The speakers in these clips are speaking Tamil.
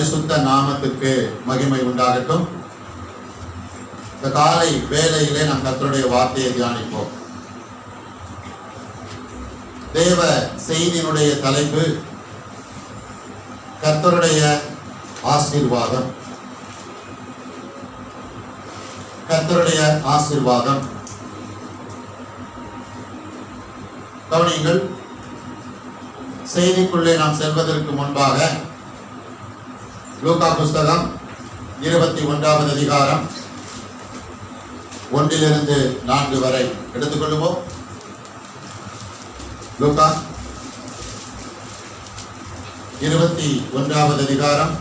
பரிசுத்த நாமத்துக்கு மகிமை உண்டாகட்டும். இந்த காலை வேளையிலே நாம் கர்த்தருடைய வார்த்தையை தியானிப்போம். தேவ செய்தியினுடைய தலைப்பு கர்த்தருடைய ஆசீர்வாதம். கர்த்தருடைய ஆசீர்வாதம். கவனியுங்கள், செய்திக்குள்ளே நாம் செல்வதற்கு முன்பாக லூக்கா புஸ்தகம் 21வது அதிகாரம் 1 - 4 வரை எடுத்துக்கொள்வோம். லூக்கா 21வது அதிகாரம்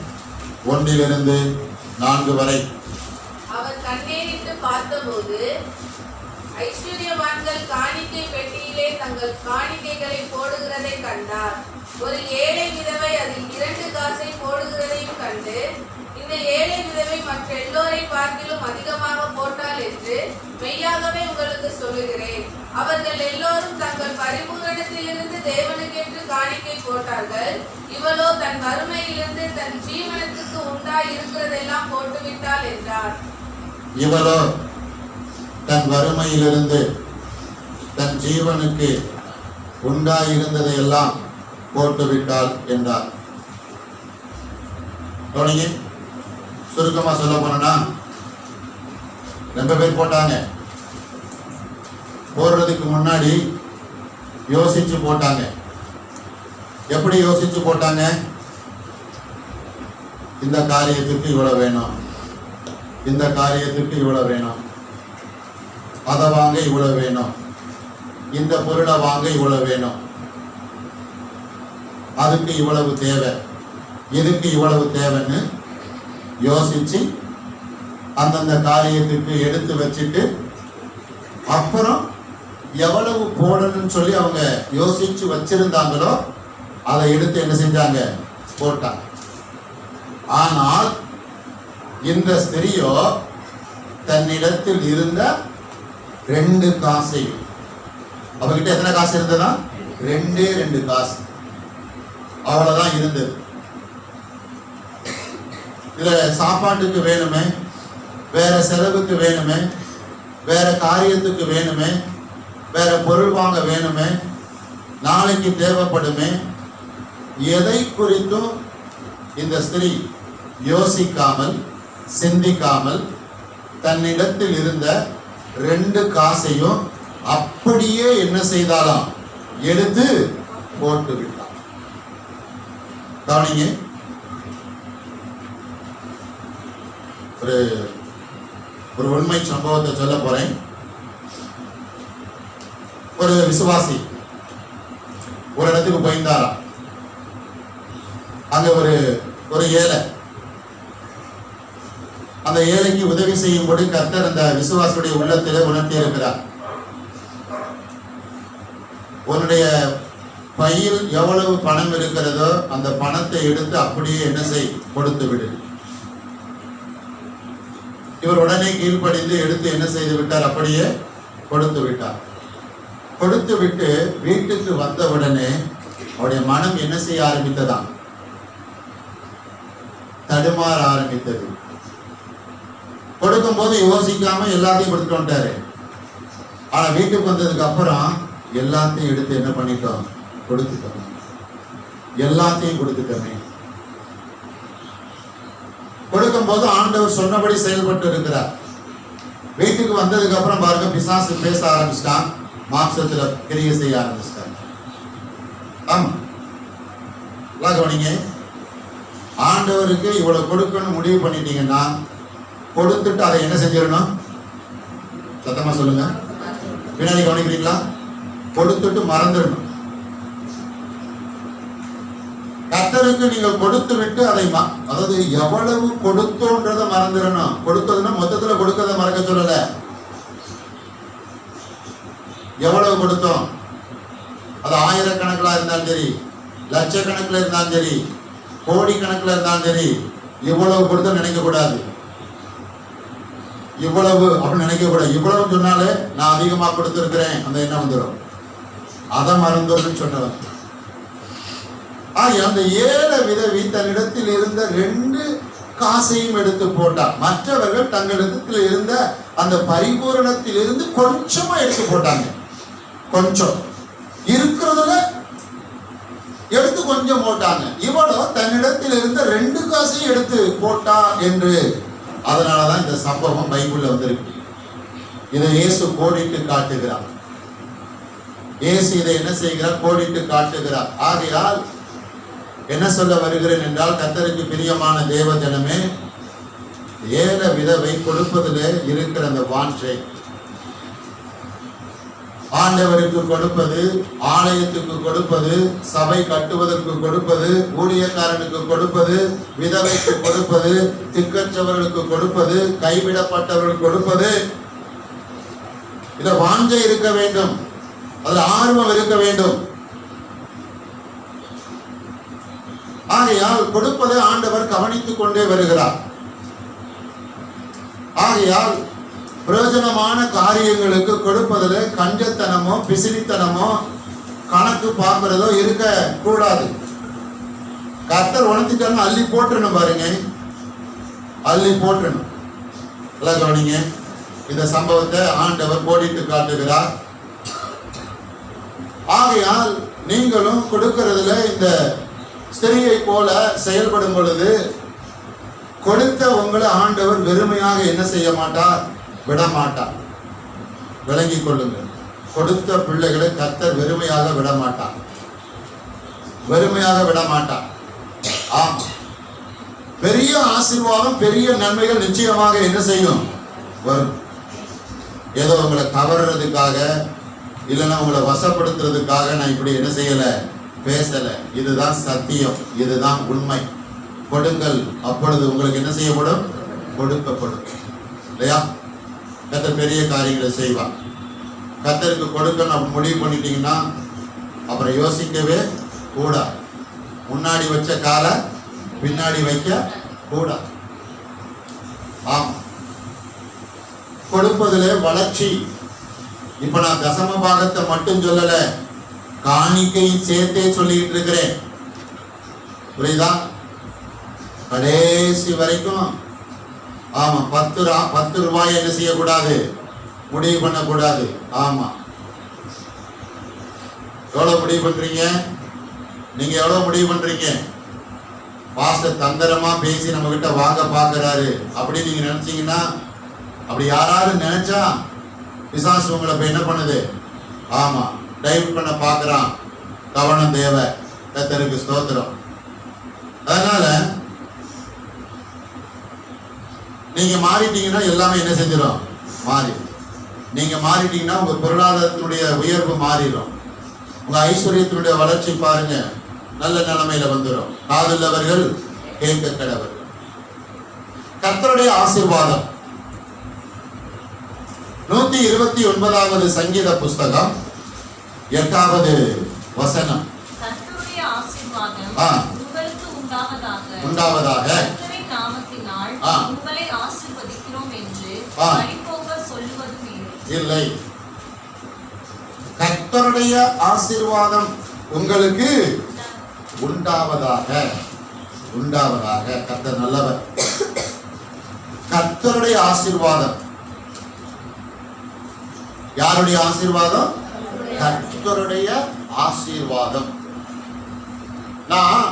1 - 4 வரை. அவர் கண்ணேறிட்டு பார்த்தபோது ஐஸ்வர்யவான்கள் காணிக்கை பெட்டியிலே தங்கள் காணிக்கைகளை போடுகிறதை கண்டார். ஒரு ஏழை விதவை அதில் 2 காசை போடுகிறதையும் கண்டு, இந்த ஏழை விதவை மற்ற எல்லோரை பார்க்கிலும் அதிகமாக போட்டாள் என்று மெய்யாகவே உங்களுக்கு சொல்லுகிறேன். அவர்கள் எல்லோரும் தங்கள் பரிபூரணத்திலிருந்து தேவனுக்கென்று காணிக்கை போட்டார்கள். இவளோ தன் வறுமையிலிருந்து தன் ஜீவனத்துக்கு உண்டாய் இருக்கிறதெல்லாம் போட்டுவிட்டாள் என்றார். இவளோ தன் வறுமையிலிருந்து தன் ஜீவனுக்கு உண்டாயிருந்ததையெல்லாம் போட்டுவிட்டாள் என்றார். சுருக்கமா சொல்ல போனா, ரொம்ப பேர் போட்டாங்க. போடுறதுக்கு முன்னாடி யோசிச்சு போட்டாங்க. எப்படி யோசிச்சு போட்டாங்க? இந்த காரியத்துக்கு இவ்வளவு வேணும், இந்த காரியத்துக்கு இவ்வளவு வேணும், அதை வாங்க இவ்வளவு வேணும், இந்த பொருளை வாங்க இவ்வளவு வேணும், அதுக்கு இவ்வளவு தேவை, இதுக்கு இவ்வளவு தேவைன்னு யோசிச்சு அந்தந்த காரியத்துக்கு எடுத்து வச்சுட்டு அப்புறம் எவ்வளவு போடணும்னு சொல்லி அவங்க யோசிச்சு வச்சிருந்தாங்களோ அதை எடுத்து என்ன செஞ்சாங்க? போட்டாங்க. ஆனால் இந்த ஸ்திரியோ தன்னிடத்தில் இருந்த 2 காசை, அவகிட்ட எத்தனை காசு இருந்ததா? 2 காசு, அவ்வளவுதான் இருந்தது. இதுல சாப்பாட்டுக்கு வேணுமே, வேற செலவுக்கு வேணுமே, வேற காரியத்துக்கு வேணுமே, வேற பொருள் வாங்க வேணுமே, நாளைக்கு தேவைப்படுமே, எதை குறித்தும் இந்த ஸ்திரீ யோசிக்காமல் சிந்திக்காமல் தன்னிடத்தில் இருந்த 2 காசையும் அப்படியே என்ன செய்தாலாம்? எடுத்து போட்டு விட்டார். கவனிங்க, ஒரு உண்மை சம்பவத்தை சொல்ல போறேன். ஒரு விசுவாசி ஒரு இடத்துக்கு போயிருந்தாராம். அங்க ஒரு ஏழை, அந்த ஏழைக்கு உதவி செய்யும்படி கர்த்தர் அந்த விசுவாசியுடைய உள்ளத்திலே உணர்த்தி இருக்கிறார். உன்னுடைய பையில் எவ்வளவு பணம் இருக்கிறதோ அந்த பணத்தை எடுத்து அப்படியே என்ன செய்? கொடுத்து விடு. இவர் உடனே கீழ்ப்படிந்து எடுத்து என்ன செய்து விட்டார்? அப்படியே கொடுத்து விட்டார். கொடுத்து விட்டு வீட்டுக்கு வந்த உடனே அவருடைய மனம் என்ன செய்ய ஆரம்பித்ததாம்? தடுமாற ஆரம்பித்தது. கொடுக்கும் போது யோசிக்காம எல்லாத்தையும் கொடுத்துட்டு வந்துட்டாரு. ஆனா வீட்டுக்கு வந்ததுக்கு அப்புறம் எல்லாத்தையும் எடுத்து என்ன பண்ணிட்டோம்? கொடுத்துட்டோம். எல்லாத்தையும் கொடுத்துட்டோமே. கொடுக்கும் போது ஆண்டவர் சொன்னபடி செயல்பட்டு இருக்கிறார். வீட்டுக்கு வந்ததுக்கு அப்புறம் பாருங்க, பிசாசு பேச ஆரம்பிச்சிட்டான், மாம்சத்துல கிரியை செய்ய ஆரம்பிச்சிட்டான். ஆமா, கவனிங்க, ஆண்டவருக்கு இவ்வளவு கொடுக்கணும் முடிவு பண்ணிட்டீங்கன்னா கொடுத்துட்டு அதை என்ன செஞ்சிடணும்? சத்தமா சொல்லுங்க, பின்னாடி கவனிக்கிறீங்களா? கொடுத்துட்டு மறந்துடணும். கர்த்தருக்கு நீங்கள் கொடுத்து விட்டு அதை அதாவது எவ்வளவு கொடுத்தோன்றதை மறந்துடணும். கொடுத்ததுன்னா மொத்தத்துல கொடுக்கறத மறக்க சொல்லல. எவ்வளவு கொடுத்தோம், அது ஆயிரக்கணக்கில் இருந்தாலும் சரி, லட்சக்கணக்கில் இருந்தாலும் சரி, கோடிக்கணக்கில் இருந்தாலும் சரி, இவ்வளவு கொடுத்த நினைக்க கூடாது. இவ்வளவு அப்படின்னு நினைக்க கூடாது. இவ்வளவு சொன்னாலே நான் அதிகமா கொடுத்திருக்கிறேன் அந்த எண்ணம் வந்துடும். அதை மறந்துடும் சொன்னவன். அந்த ஏழை விதவி தன்னிடத்தில் இருந்த 2 காசையும் எடுத்து போட்டார். மற்றவர்கள் தங்களிடத்தில் இருந்த அந்த பரிபூரணத்தில் இருந்து கொஞ்சமா எடுத்து போட்டாங்க. கொஞ்சம் இருக்கிறதுல எடுத்து கொஞ்சம் போட்டாங்க. இவளோ தன்னிடத்தில் இருந்த 2 காசையும் எடுத்து போட்டா என்று. அதனாலதான் இந்த சம்பவம் பைபிள்ல வந்திருக்கு. இதை இயேசு கோடிட்டு காட்டுகிறார். இயேசு இதை என்ன செய்கிறார்? கோடிட்டு காட்டுகிறார். ஆகையால் என்ன சொல்ல வருகிறேன் என்றால், கர்த்தருக்கு பிரியமான தேவ ஜனமே, ஏழை விதவை கொடுப்பதிலே இருக்கிற அந்த வாஞ்சை, ஆண்டவருக்கு கொடுப்பது, ஆலயத்துக்கு கொடுப்பது, சபை கட்டுவதற்கு கொடுப்பது, ஊழியக்காரனுக்கு கொடுப்பது, விதவைக்கு கொடுப்பது, திக்கற்றவர்களுக்கு கொடுப்பது, கைவிடப்பட்டவர்களுக்கு கொடுப்பது, இத வாஞ்சை இருக்க வேண்டும், அதுல ஆர்வம் இருக்க வேண்டும். ஆகையால் கொடுப்பதை ஆண்டவர் கவனித்துக் கொண்டே வருகிறார். ஆகையால் பிரயோஜனமான காரியங்களுக்கு கொடுப்பதில் கஞ்சத்தனமோ பிசினித்தனமோ கணக்கு பார்க்கிறதோ இருக்க கூடாது. கர்த்தர் உணர்த்திட்டாலும் அள்ளி போட்டுறணும். பாருங்க, அள்ளி போட்டுறணும். கவனிங்க, இந்த சம்பவத்தை ஆண்டவர் கோடிட்டு காட்டுகிறார். ஆகையால் நீங்களும் கொடுக்கிறதுல இந்த ஸ்திரியை போல செயல்படும் பொழுது கொடுத்த உங்களை ஆண்டவர் வெறுமையாக என்ன செய்ய மாட்டார்? விட மாட்டார். விளங்கிக் கொள்ளுங்கள். கொடுத்த பிள்ளைகளை கர்த்தர் வெறுமையாக விட மாட்டார். வெறுமையாக விட மாட்டார். ஆமா, பெரிய ஆசீர்வாதம், பெரிய நன்மைகள் நிச்சயமாக என்ன செய்யும்? வரும். ஏதோ உங்களை கவர்றதுக்காக இல்லைன்னா உங்களை வசப்படுத்துறதுக்காக நான் இப்படி என்ன செய்யல, பேசல. இதுதான் சத்தியம், இதுதான் உண்மை. கொடுங்கள், அப்பொழுது உங்களுக்கு என்ன செய்யப்படும்? கொடுக்கப்படும். இல்லையா? கர்த்தர் பெரிய காரியங்களை செய்வார். கர்த்தருக்கு கொடுக்கணும் முடிவு பண்ணிட்டீங்கன்னா அப்புறம் யோசிக்கவே கூடாது. முன்னாடி வச்ச காலை பின்னாடி வைக்க கூடாது. ஆமா, கொடுப்பதிலே வளர்ச்சி. இப்ப நான் தசம பாகத்தை மட்டும் சொல்லல, காணிக்கையும் சேர்த்தே சொல்லிட்டு இருக்கிறேன். புரியுதா? கடைசி வரைக்கும். ஆமா, 10 ரூபாய் என்ன செய்யக்கூடாது? முடிவு பண்ணக்கூடாது. ஆமா, எவ்வளவு முடிவு பண்றீங்க? நீங்க எவ்வளவு முடிவு பண்றீங்க? பாஸ்டர் தந்திரமா பேசி நம்ம கிட்ட வாங்க பாக்குறாரு அப்படின்னு நீங்க நினைச்சீங்கன்னா, அப்படி யாராவது நினைச்சா பிசாசு உங்களை இப்ப என்ன பண்ணுது? ஆமா, டைவர்ட் பண்ண பாக்குறான். கவனம் தேவை. கர்த்தருக்கு ஸ்தோத்திரம். அதனால நீங்க மாறிட்டீங்கன்னா எல்லாமே என்ன செஞ்சிடும்? மாறி. நீங்க மாறிட்டீங்கன்னா உங்க பொருளாதாரத்தினுடைய உயர்வு மாறிடும். உங்க ஐஸ்வர்யத்தினுடைய வளர்ச்சி பாருங்க, நல்ல நிலைமையில வந்துடும். காதுள்ளவர்கள் கேட்க கடவர்கள். கர்த்தருடைய ஆசீர்வாதம். 129வது சங்கீத புஸ்தகம் 8வது வசனம். கர்த்தருடைய ஆசீர்வாதம் உங்களுக்கு உண்டாவதாக. கர்த்தரின் நாமத்தினால் உங்களை ஆசீர்வதிக்கிறோம் என்று பரிபோக சொல்லுவதும் இல்லை. கர்த்தருடைய ஆசீர்வாதம் உங்களுக்கு உண்டாவதாக. உண்டாவதாக. கர்த்தர் நல்லவர். கர்த்தருடைய ஆசீர்வாதம். யாருடைய ஆசீர்வாதம்? கர்த்தருடைய ஆசீர்வாதம். நான்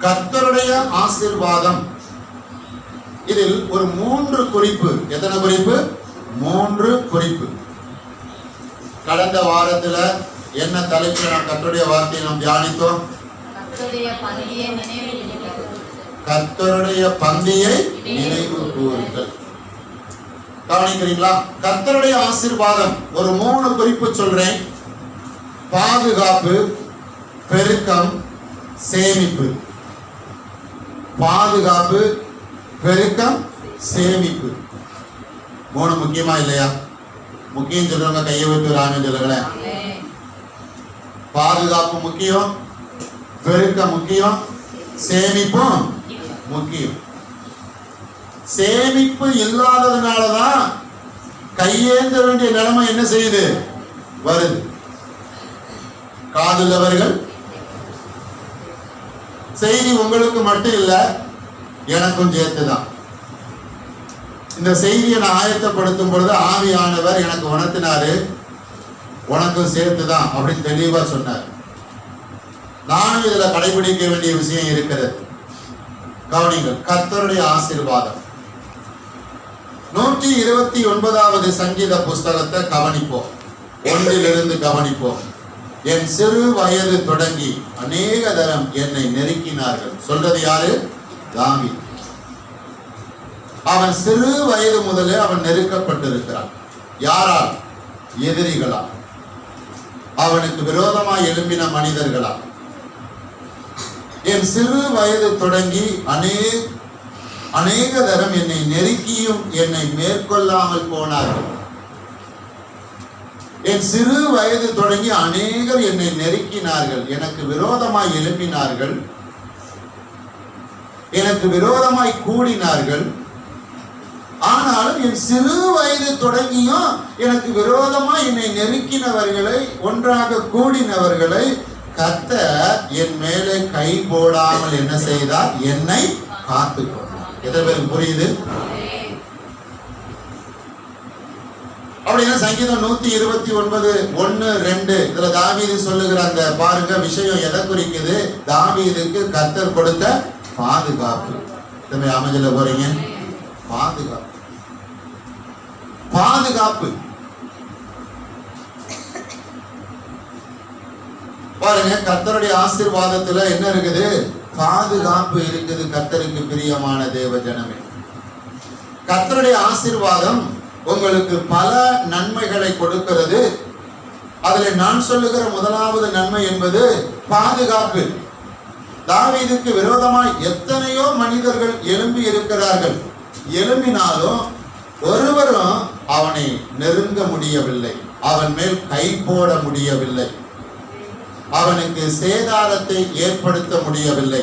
கர்த்தருடைய ஆசீர்வாதம். இதில் ஒரு 3 குறிப்பு. எத்தனை குறிப்பு? 3 குறிப்பு. கடந்த வாரத்துல என்ன தலைப்பில் நாம் கர்த்தருடைய வார்த்தையை நாம் தியானித்தோம்? கர்த்தருடைய பந்தியை நினைவு கூறுதல். கவனிக்கிறீங்களா? கர்த்தருடைய ஆசீர்வாதம் ஒரு 3 குறிப்பு சொல்றேன். பாதுகாப்பு, பெருக்கம், சேமிப்பு. பாதுகாப்பு, பெருக்கம், சேமிப்பு. 3 முக்கியமா இல்லையா? முக்கியம் சொல்றவங்க கையை வைத்து ராமன் சொல்லுங்களேன். பாதுகாப்பு முக்கியம், பெருக்கம் முக்கியம், சேமிப்பும் முக்கியம். சேமிப்பு இல்லாததுனாலதான் கையேந்த வேண்டிய நிலைமை என்ன செய்யுது? வருது. காதுள்ளவர்கள் செய்தி உங்களுக்கு மட்டும் இல்ல, எனக்கும் சேர்த்துதான். இந்த செய்தியை நான் ஆயத்தப்படுத்தும் பொழுது ஆவியானவர் எனக்கு உணர்த்தினாரு, உனக்கும் சேர்த்துதான் அப்படின்னு தெளிவா சொன்னார். நானும் இதுல கடைபிடிக்க வேண்டிய விஷயம் இருக்கிறது. கவனிங்கள், கர்த்தருடைய ஆசீர்வாதம். 129வது சங்கீத புஸ்தகத்தை கவனிப்போம். 1 கவனிப்போம். என் சிறு வயது தொடங்கி அநேக தரம் என்னை நெருக்கினார்கள். சொல்றது யாரு? தாவீது. அவன் சிறு வயது முதலே அவன் நெருக்கப்பட்டிருக்கிறான். யாரால்? எதிரிகளால், அவனுக்கு விரோதமாய் எழும்பின மனிதர்களால். என் சிறு வயது தொடங்கி அநேக தரம் என்னை நெருக்கியும் என்னை மேற்கொள்ளாமல் போனார்கள். என் சிறு வயது தொடங்கி அநேகர் என்னை நெருக்கினார்கள், எனக்கு விரோதமாய் எழுப்பினார்கள், எனக்கு விரோதமாய் கூடினார்கள். ஆனாலும் என் சிறு வயது தொடங்கியும் எனக்கு விரோதமாய் என்னை நெருக்கினவர்களை, ஒன்றாக கூடினவர்களை கர்த்தர் என் மேலே கை போடாமல் என்ன செய்தார்? என்னை காத்துக்கொண்டார். எத்தனை பேருக்கு புரியுது? அப்படின்னா சங்கீதம் 129 1 2 இதுல தாவீது சொல்லுகிற அந்த பாருங்க விஷயம் எதை குறிக்குது? தாவீதுக்கு கர்த்தர் கொடுத்த பாதுகாப்பு. அமைஞ்சல போறீங்க, பாதுகாப்பு, பாதுகாப்பு. பாருங்க, கர்த்தருடைய ஆசீர்வாதத்துல என்ன இருக்குது? பாதுகாப்பு இருக்குது. கர்த்தருக்கு பிரியமான தேவ ஜனமே, கர்த்தருடைய ஆசீர்வாதம் உங்களுக்கு பல நன்மைகளை கொடுக்கிறது. அதுல நான் சொல்லுகிற முதலாவது நன்மை என்பது பாதுகாப்பு. தாவீதுக்கு விரோதமாய் எத்தனையோ மனிதர்கள் எழும்பி இருக்கிறார்கள். எழும்பினாலும் ஒருவரும் அவனை நெருங்க முடியவில்லை, அவன் மேல் கை போட முடியவில்லை, அவனுக்கு சேதாரத்தை ஏற்படுத்த முடியவில்லை,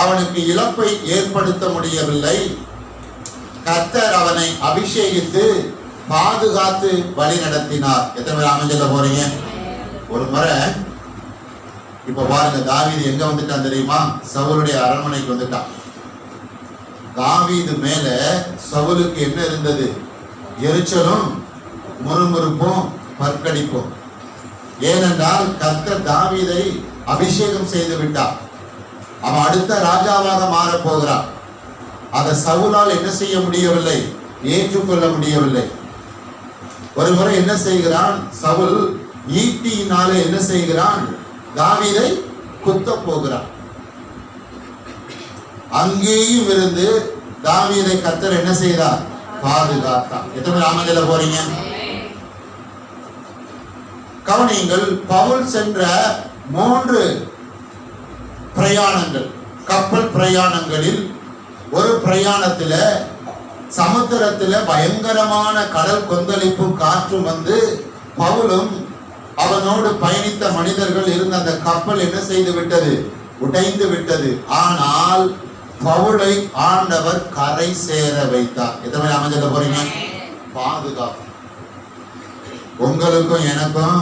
அவனுக்கு இழப்பை ஏற்படுத்த முடியவில்லை. கர்த்தர் அவனை அபிஷேகித்து பாதுகாத்து வழி நடத்தினார். எத்தனை பேர் அமைஞ்சல போறீங்க? ஒரு முறை இப்ப பாருங்க, தாவீது எங்க வந்துட்டான் தெரியுமா? சவுலுடைய அரண்மனைக்கு வந்துட்டான். தாவீது மேல சவுலுக்கு என்ன இருந்தது? எரிச்சலும் முறுமுறுப்பும் பற்கடிப்பும். ஏனென்றால் கர்த்தர் தாவீதை அபிஷேகம் செய்து விட்டார். அவன் அடுத்த ராஜாவாக மாற போகிறான். அதை சவுலால் என்ன செய்ய முடியவில்லை? ஏற்றுக்கொள்ள முடியவில்லை. ஒரு முறை என்ன செய்கிறான்? சவுல் ஈட்டியினாலே என்ன செய்கிறான்? தாவீதை குத்த போகிறான். அங்கேயும் இருந்து தாவீதை கர்த்தர் என்ன செய்தார்? பாதுகாத்தார். எத்தனை ராமதில போறீங்க? கவனியுங்கள், பவுல் சென்ற 3 பிரயாணங்கள், கப்பல் பிரயாணங்களில் ஒரு பிரயாணத்துல சமுத்திரத்துல பயங்கரமான கடல் கொந்தளிப்பும் காற்றும் வந்து பவுலும் அவனோடு பயணித்த மனிதர்கள் இருந்த அந்த கப்பல் என்ன செய்து விட்டது? உடைந்து விட்டது. ஆனால் பவுலை ஆண்டவர் கரை சேர வைத்தார். எத்தனை அமைஞ்சல போறீங்க? பாதுகாப்பு. உங்களுக்கும் எனக்கும்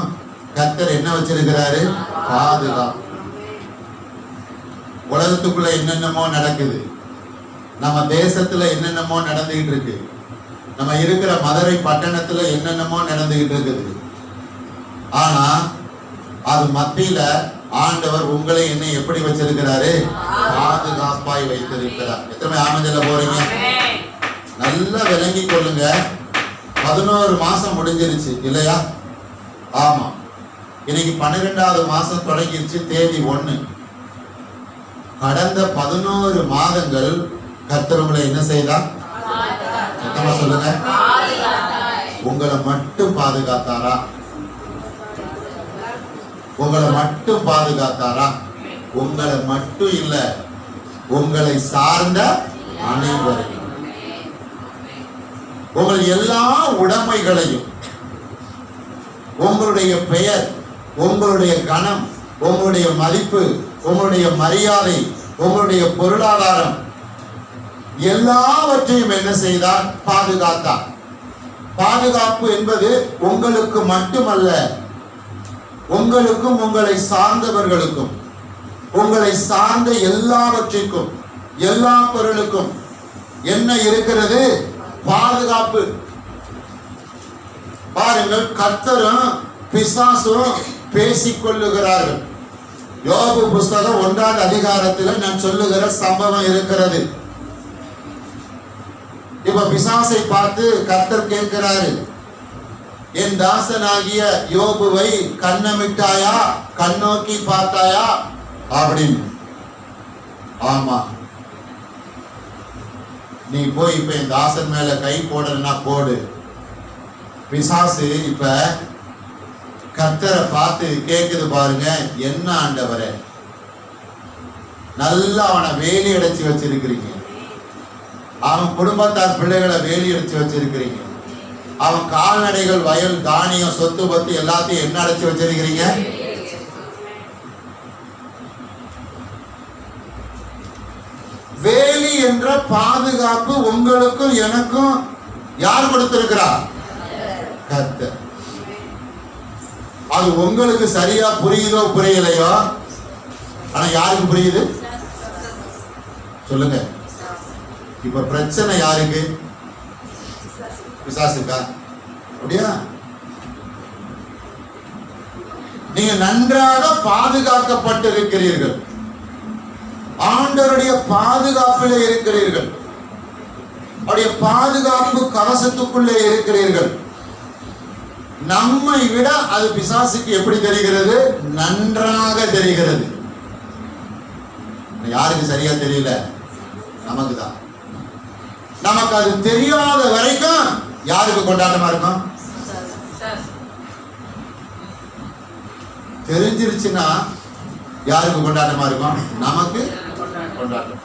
கர்த்தர் என்ன வச்சிருக்கிறாரு? பாதுகாப்பு. உலகத்துக்குள்ள என்னென்னமோ நடக்குது, நம்ம தேசத்துல என்னென்னமோ நடந்துகிட்டு இருக்கு, நம்ம இருக்கிற மதுரை பட்டணத்துல என்னென்னமோ நடந்துகிட்டு இருக்குது. ஆனா அது மத்தியில ஆண்டவர் உங்களை என்ன எப்படி வச்சிருக்கிறாரு? பாதுகாப்பாய் வைத்திருக்கிறார். எத்தனை ஆமஞ்சல போறீங்க? நல்லா விளங்கி கொள்ளுங்க. 11 மாசம் முடிஞ்சிருச்சு இல்லையா? ஆமா, இன்னைக்கு 12வது மாசம் தொடங்கிருச்சு. தேதி 1. கடந்த 11 மாதங்கள் கர்த்தர் உங்களை என்ன செய்தார்? சத்தமா சொல்லுங்க. உங்களை மட்டும் பாதுகாத்தாரா? உங்களை மட்டும் பாதுகாத்தாரா? உங்களை மட்டும் இல்ல, உங்களை சார்ந்த அனைவரையும், உங்கள் எல்லா உடைமைகளையும், உங்களுடைய பெயர், உங்களுடைய கணம், உங்களுடைய மதிப்பு, உங்களுடைய மரியாதை, உங்களுடைய பொருளாதாரம் எல்லாவற்றையும் என்ன செய்தார்? பாதுகாத்தார். பாதுகாப்பு என்பது உங்களுக்கு மட்டுமல்ல, உங்களுக்கும் உங்களை சார்ந்தவர்களுக்கும் உங்களை சார்ந்த எல்லாவற்றிற்கும் எல்லா பொருளுக்கும் என்ன இருக்கிறது? பாதுகாப்பு. பாருங்கள், கர்த்தரும் பிசாசும் பேசிக்கொள்ளுகிறார்கள். யோபு புஸ்தகம் 1ஆம் அதிகாரத்தில் நான் சொல்லுகிற சம்பவம் இருக்கிறது. இப்ப பிசாசை பார்த்து கர்த்தர் கேட்கிறாரு, என் தாசனாகிய யோபுவை கண்ணமிட்டாயா, கண்ணோக்கி பார்த்தாயா அப்படின்னு. ஆமா, நீ போய் இப்ப என் தாசன் மேல கை போடலன்னா போடு. பிசாசு இப்ப கர்த்தரை பார்த்து கேக்குது பாருங்க, என்ன ஆண்டவரே, நல்லா அவனை வேலி அடைச்சு வச்சிருக்கிறீங்க, அவன் குடும்பத்தார் பிள்ளைகளை வேலி அடைச்சு வச்சிருக்கிறீங்க, அவன் கால்நடைகள் வயல் தானியம் சொத்து பத்து எல்லாத்தையும் என்ன அடைச்சு வச்சிருக்கிறீங்க? வேலி என்ற பாதுகாப்பு உங்களுக்கும் எனக்கும் யார் கொடுத்திருக்கிறார்? கர்த்தர். அது உங்களுக்கு சரியா புரியுதோ புரியலையோ, ஆனா யாருக்கு புரியுது? சொல்லுங்க. இப்ப பிரச்சனை யாருக்கு? பிசாசுக்கா? அப்படியா? நீங்க நன்றாக பாதுகாக்கப்பட்டிருக்கிறீர்கள், ஆண்டவருடைய பாதுகாப்பிலே இருக்கிறீர்கள், அவருடைய பாதுகாப்பு கவசத்துக்குள்ளே இருக்கிறீர்கள். நம்மை விட அது பிசாசுக்கு எப்படி தெரிகிறது? நன்றாக தெரிகிறது. யாருக்கு சரியா தெரியல? நமக்கு தான். நமக்கு அது தெரியாத வரைக்கும் யாருக்கு கொண்டாட்டமா இருக்கும்? தெரிஞ்சிருச்சுன்னா யாருக்கு கொண்டாட்டமா இருக்கும்? நமக்கு கொண்டாட்டம்.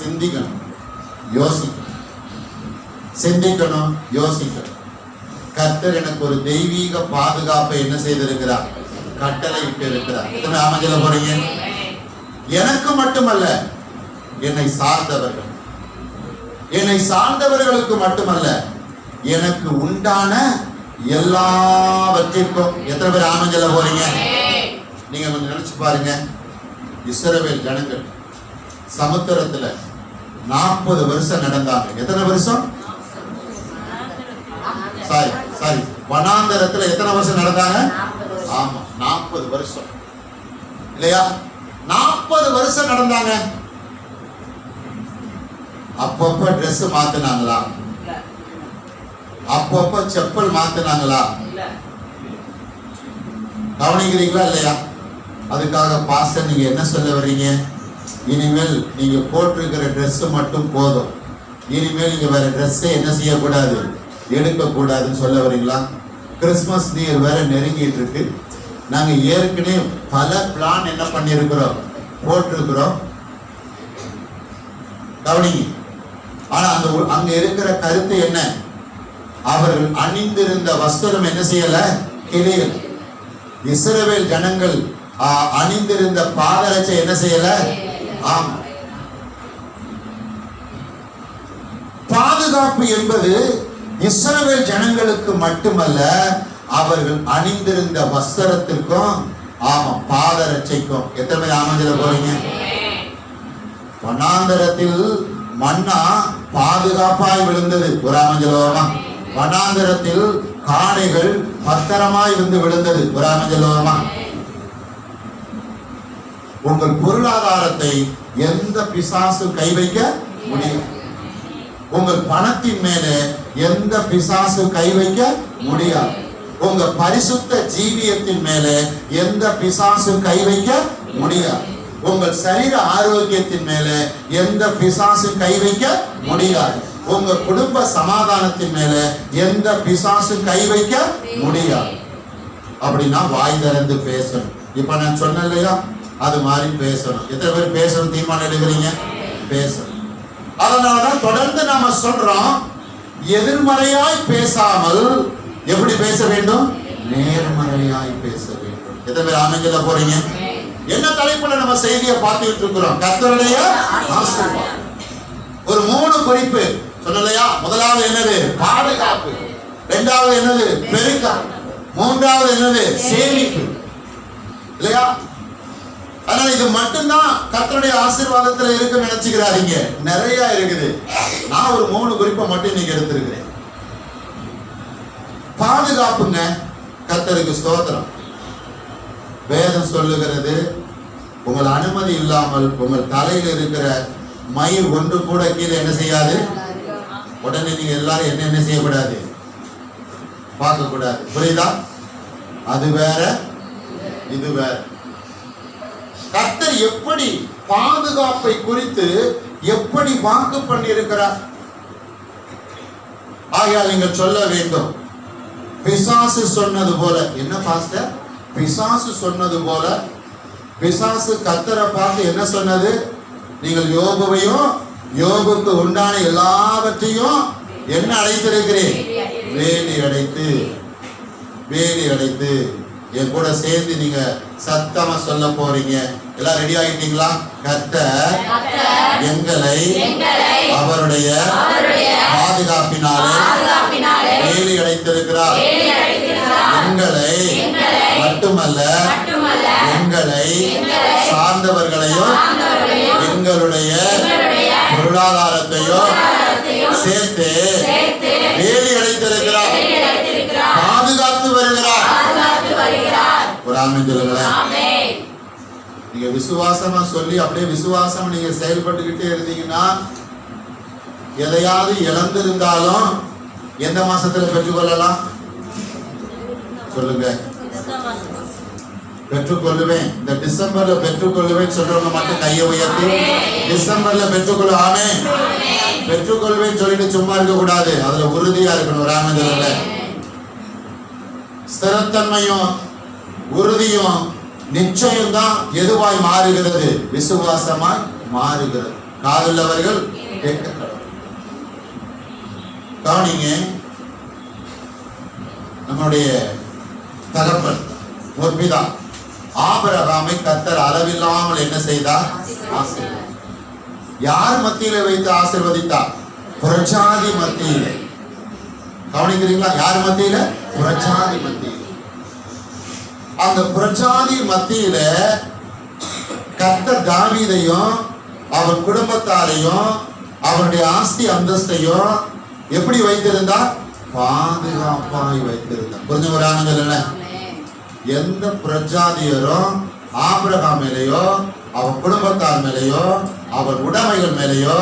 சிந்திக்கணும், யோசிக்கணும், சிந்திக்கணும், யோசிக்கணும். கர்த்தர் எனக்கு ஒரு தெய்வீக பாதுகாப்பை என்ன செய்திருக்கிறார்? கட்டளை இட்டு இருக்கிறார். எத்தனை அமைஞ்சல போறீங்க? எனக்கு மட்டுமல்ல, என்னை சார்ந்தவர்கள், என்னை சார்ந்தவர்களுக்கு மட்டுமல்ல, எனக்கு உண்டான எல்லாவற்றிற்கும். எத்தனை பேர் அமைஞ்சல போறீங்க? நீங்க கொஞ்சம் நினைச்சு பாருங்க. இஸ்ரவேல் ஜனங்கள் சமுத்திரத்துல 40 வருஷம் நடந்தாங்க. எத்தனை வருஷம்? சாரி, வனாந்தரத்துல எத்தனை வருஷம் நடந்தாங்க? ஆமா, 40 வருஷம் இல்லையா? 40 வருஷம் நடந்தாங்க. அப்பப்ப ட்ரெஸ் மாத்தினாங்களா? அப்பப்ப செப்பல் மாத்தினாங்களா? கவனிக்கிறீங்களா இல்லையா? அதுக்காக பாஸ்டர் நீங்க என்ன சொல்ல வர்றீங்க? இனிமேல் நீங்க போட்டிருக்கிற ட்ரெஸ் மட்டும் போதும், இனிமேல் நீங்க வேற ட்ரெஸ்ஸே என்ன செய்யக்கூடாது, எடுக்க கூடாதுன்னு சொல்ல வரீங்களா? கிறிஸ்துமஸ் நியூ இயர் வேற நெருங்கிட்டு இருக்கு. நாங்க ஏற்கனவே பல பிளான் என்ன பண்ணிருக்கிறோம், போட்டிருக்கிறோம். கவனிங்க. ஆனா அங்க இருக்கிற கருத்து என்ன? அவர்கள் அணிந்திருந்த வஸ்திரம் என்ன செய்யல? கிளியல. இஸ்ரவேல் ஜனங்கள் அணிந்திருந்த பாதரட்சை என்ன செய்யல? ஆமா. பாதுகாப்பு என்பது இஸ்ரவேல் ஜனங்களுக்கு மட்டுமல்ல, அவர்கள் அணிந்திருந்த வஸ்திரத்திற்கும், ஆமா, பாதரட்சைக்கும். எத்தனை பேர் ஆமஞ்சில போறீங்க? வனாந்தரத்தில் மன்னா பாதுகாப்பாய் விழுந்தது. ஒரு ஆமஞ்சலோகமா? வனாந்தரத்தில் காடைகள் பத்திரமாய் இருந்து விழுந்தது. ஒரு ஆமஞ்சலோகமா? உங்கள் பொருளாதாரத்தை எந்த பிசாசு கை வைக்க முடியும்? உங்கள் பணத்தின் மேல எந்த பிசாசு கை வைக்க முடியாது. உங்க பரிசுத்த ஜீவியத்தின் மேல எந்த பிசாசு கை வைக்க முடியாது. உங்கள் சரீர ஆரோக்கியத்தின் மேல எந்த பிசாசு கை வைக்க முடியாது. உங்க குடும்ப சமாதானத்தின் மேல எந்த பிசாசு கை வைக்க முடியாது. அப்படின்னா வாய் திறந்து பேசணும். இப்ப நான் சொன்னேன் இல்லையா, அது மாதிரி பேசணும். எத்தனை பேர் பேசணும் தீர்மானம் எடுக்கிறீங்க? பேசணும். அதனாலதான் தொடர்ந்து நாம சொல்றோம், எதிர்மறையாய் பேசாமல் எப்படி பேச வேண்டும்? நேர்மறையாய் பேச வேண்டும். எத்தனை பேர் ஆமென்ல போறீங்க? என்ன தலைப்புல நம்ம செய்தியை பார்த்துட்டு இருக்கிறோம்? கர்த்தருடைய ஆசீர்வாதம். ஒரு 3 குறிப்பு சொன்னலையா? முதலாவது என்னது? பாதுகாப்பு. இரண்டாவது என்னது? பெருக்கம். மூன்றாவது என்னது? சேமிப்பு. இல்லையா? அதனால இது மட்டும்தான் கர்த்தருடைய ஆசீர்வாதத்துல இருக்குன்னு நினைச்சுக்கிறாதீங்க, நிறைய இருக்குது. நான் ஒரு 3 குறிப்பை மட்டும் இன்னைக்கு எடுத்திருக்கிறேன். பாதுகாப்புங்க, கர்த்தருக்கு ஸ்தோத்திரம். வேதம் சொல்லுகிறது, உங்கள் அனுமதி இல்லாமல் உங்கள் தலையில் இருக்கிற மயிர் ஒன்று கூட கீழே என்ன செய்யாது. உடனே நீங்க எல்லாரும் என்ன செய்யக்கூடாது, பார்க்க கூடாது. புரியுதா? அது வேற, இது வேற. கர்த்தர் எப்படி பாதுகாப்பை குறித்து எப்படி வாக்கு பண்ணி இருக்கிறார். ஆகையால் நீங்கள் சொல்ல வேண்டும், பிசாசு சொன்னது போல. என்ன பாஸ்டர்? பிசாசு சொன்னது போல. பிசாசு கர்த்தரை பார்த்து என்ன சொன்னது? நீங்கள் யோபுவையும் யோபுக்கு உண்டான எல்லாவற்றையும் என்ன அடைத்திருக்கிறேன்? வேலி அடைத்து. வேலி அடைத்து. என் கூட சேர்ந்து நீங்க சத்தமா சொல்ல போறீங்க. எல்லாம் ரெடி ஆகிட்டீங்களா? கர்த்தர் எங்களை அவருடைய பாதுகாப்பினாலே வேலி அடைத்திருக்கிறார். எங்களை மட்டுமல்ல, எங்களை சார்ந்தவர்களையும் எங்களுடைய பொருளாதாரத்தையும் சேர்த்து வேலி அடைத்திருக்கிறார், பாதுகாத்து வருகிறார். ஒரு ஆமென் சொல்லுங்களேன். நீங்க விசுவாசமா சொல்லி அப்படியே விசுவாசம் நீங்க செயல்பட்டுக்கிட்டே இருந்தீங்கன்னா, எதையாவது இழந்திருந்தாலும் எந்த மாசத்துல பெற்றுக்கொள்ளலாம்? சொல்லுங்க. பெற்றுக்கொள்ளுவேன். இந்த டிசம்பர்ல பெற்றுக்கொள்ளுவேன் சொல்றவங்க மட்டும் கையை உயர்த்தி டிசம்பர்ல பெற்றுக்கொள்ள. ஆமென். பெற்றுக்கொள்வேன் சொல்லிட்டு சும்மா இருக்க கூடாது, அதுல உறுதியா இருக்கணும். ராமஜல ஸ்திரத்தன்மையும் உறுதியும் நிச்சயம் தான் எதுவாய் மாறுகிறது? விசுவாசமாய் மாறுகிறது. காதுள்ளவர்கள் கேட்க கவனிங்க. நம்முடைய தகப்பன் முற்பிதா ஆபிரகாமை கர்த்தர் அளவில்லாமல் என்ன செய்தார்? ஆசீர்வதித்தார். யார் மத்தியில வைத்து ஆசீர்வதித்தார்? புறஜாதி மத்தியில. கவனிக்கிறீங்களா? யார் மத்தியில? புறஜாதி மத்தியில. அந்த புறஜாதி மத்தியில கர்த்தர் தாவீதையும் அவன் குடும்பத்தாரையும் அவருடைய ஆஸ்தி அந்தஸ்தையும் எப்படி வைத்திருந்தார்? பாதுகாப்பாய் வைத்திருந்தார். புரிஞ்ச ஒரு ஆனந்தம். எந்த பிரஜாதியரும் ஆபிரகாம் மேலேயோ அவன் குடும்பத்தார் மேலேயோ அவன் உடைமைகள் மேலேயோ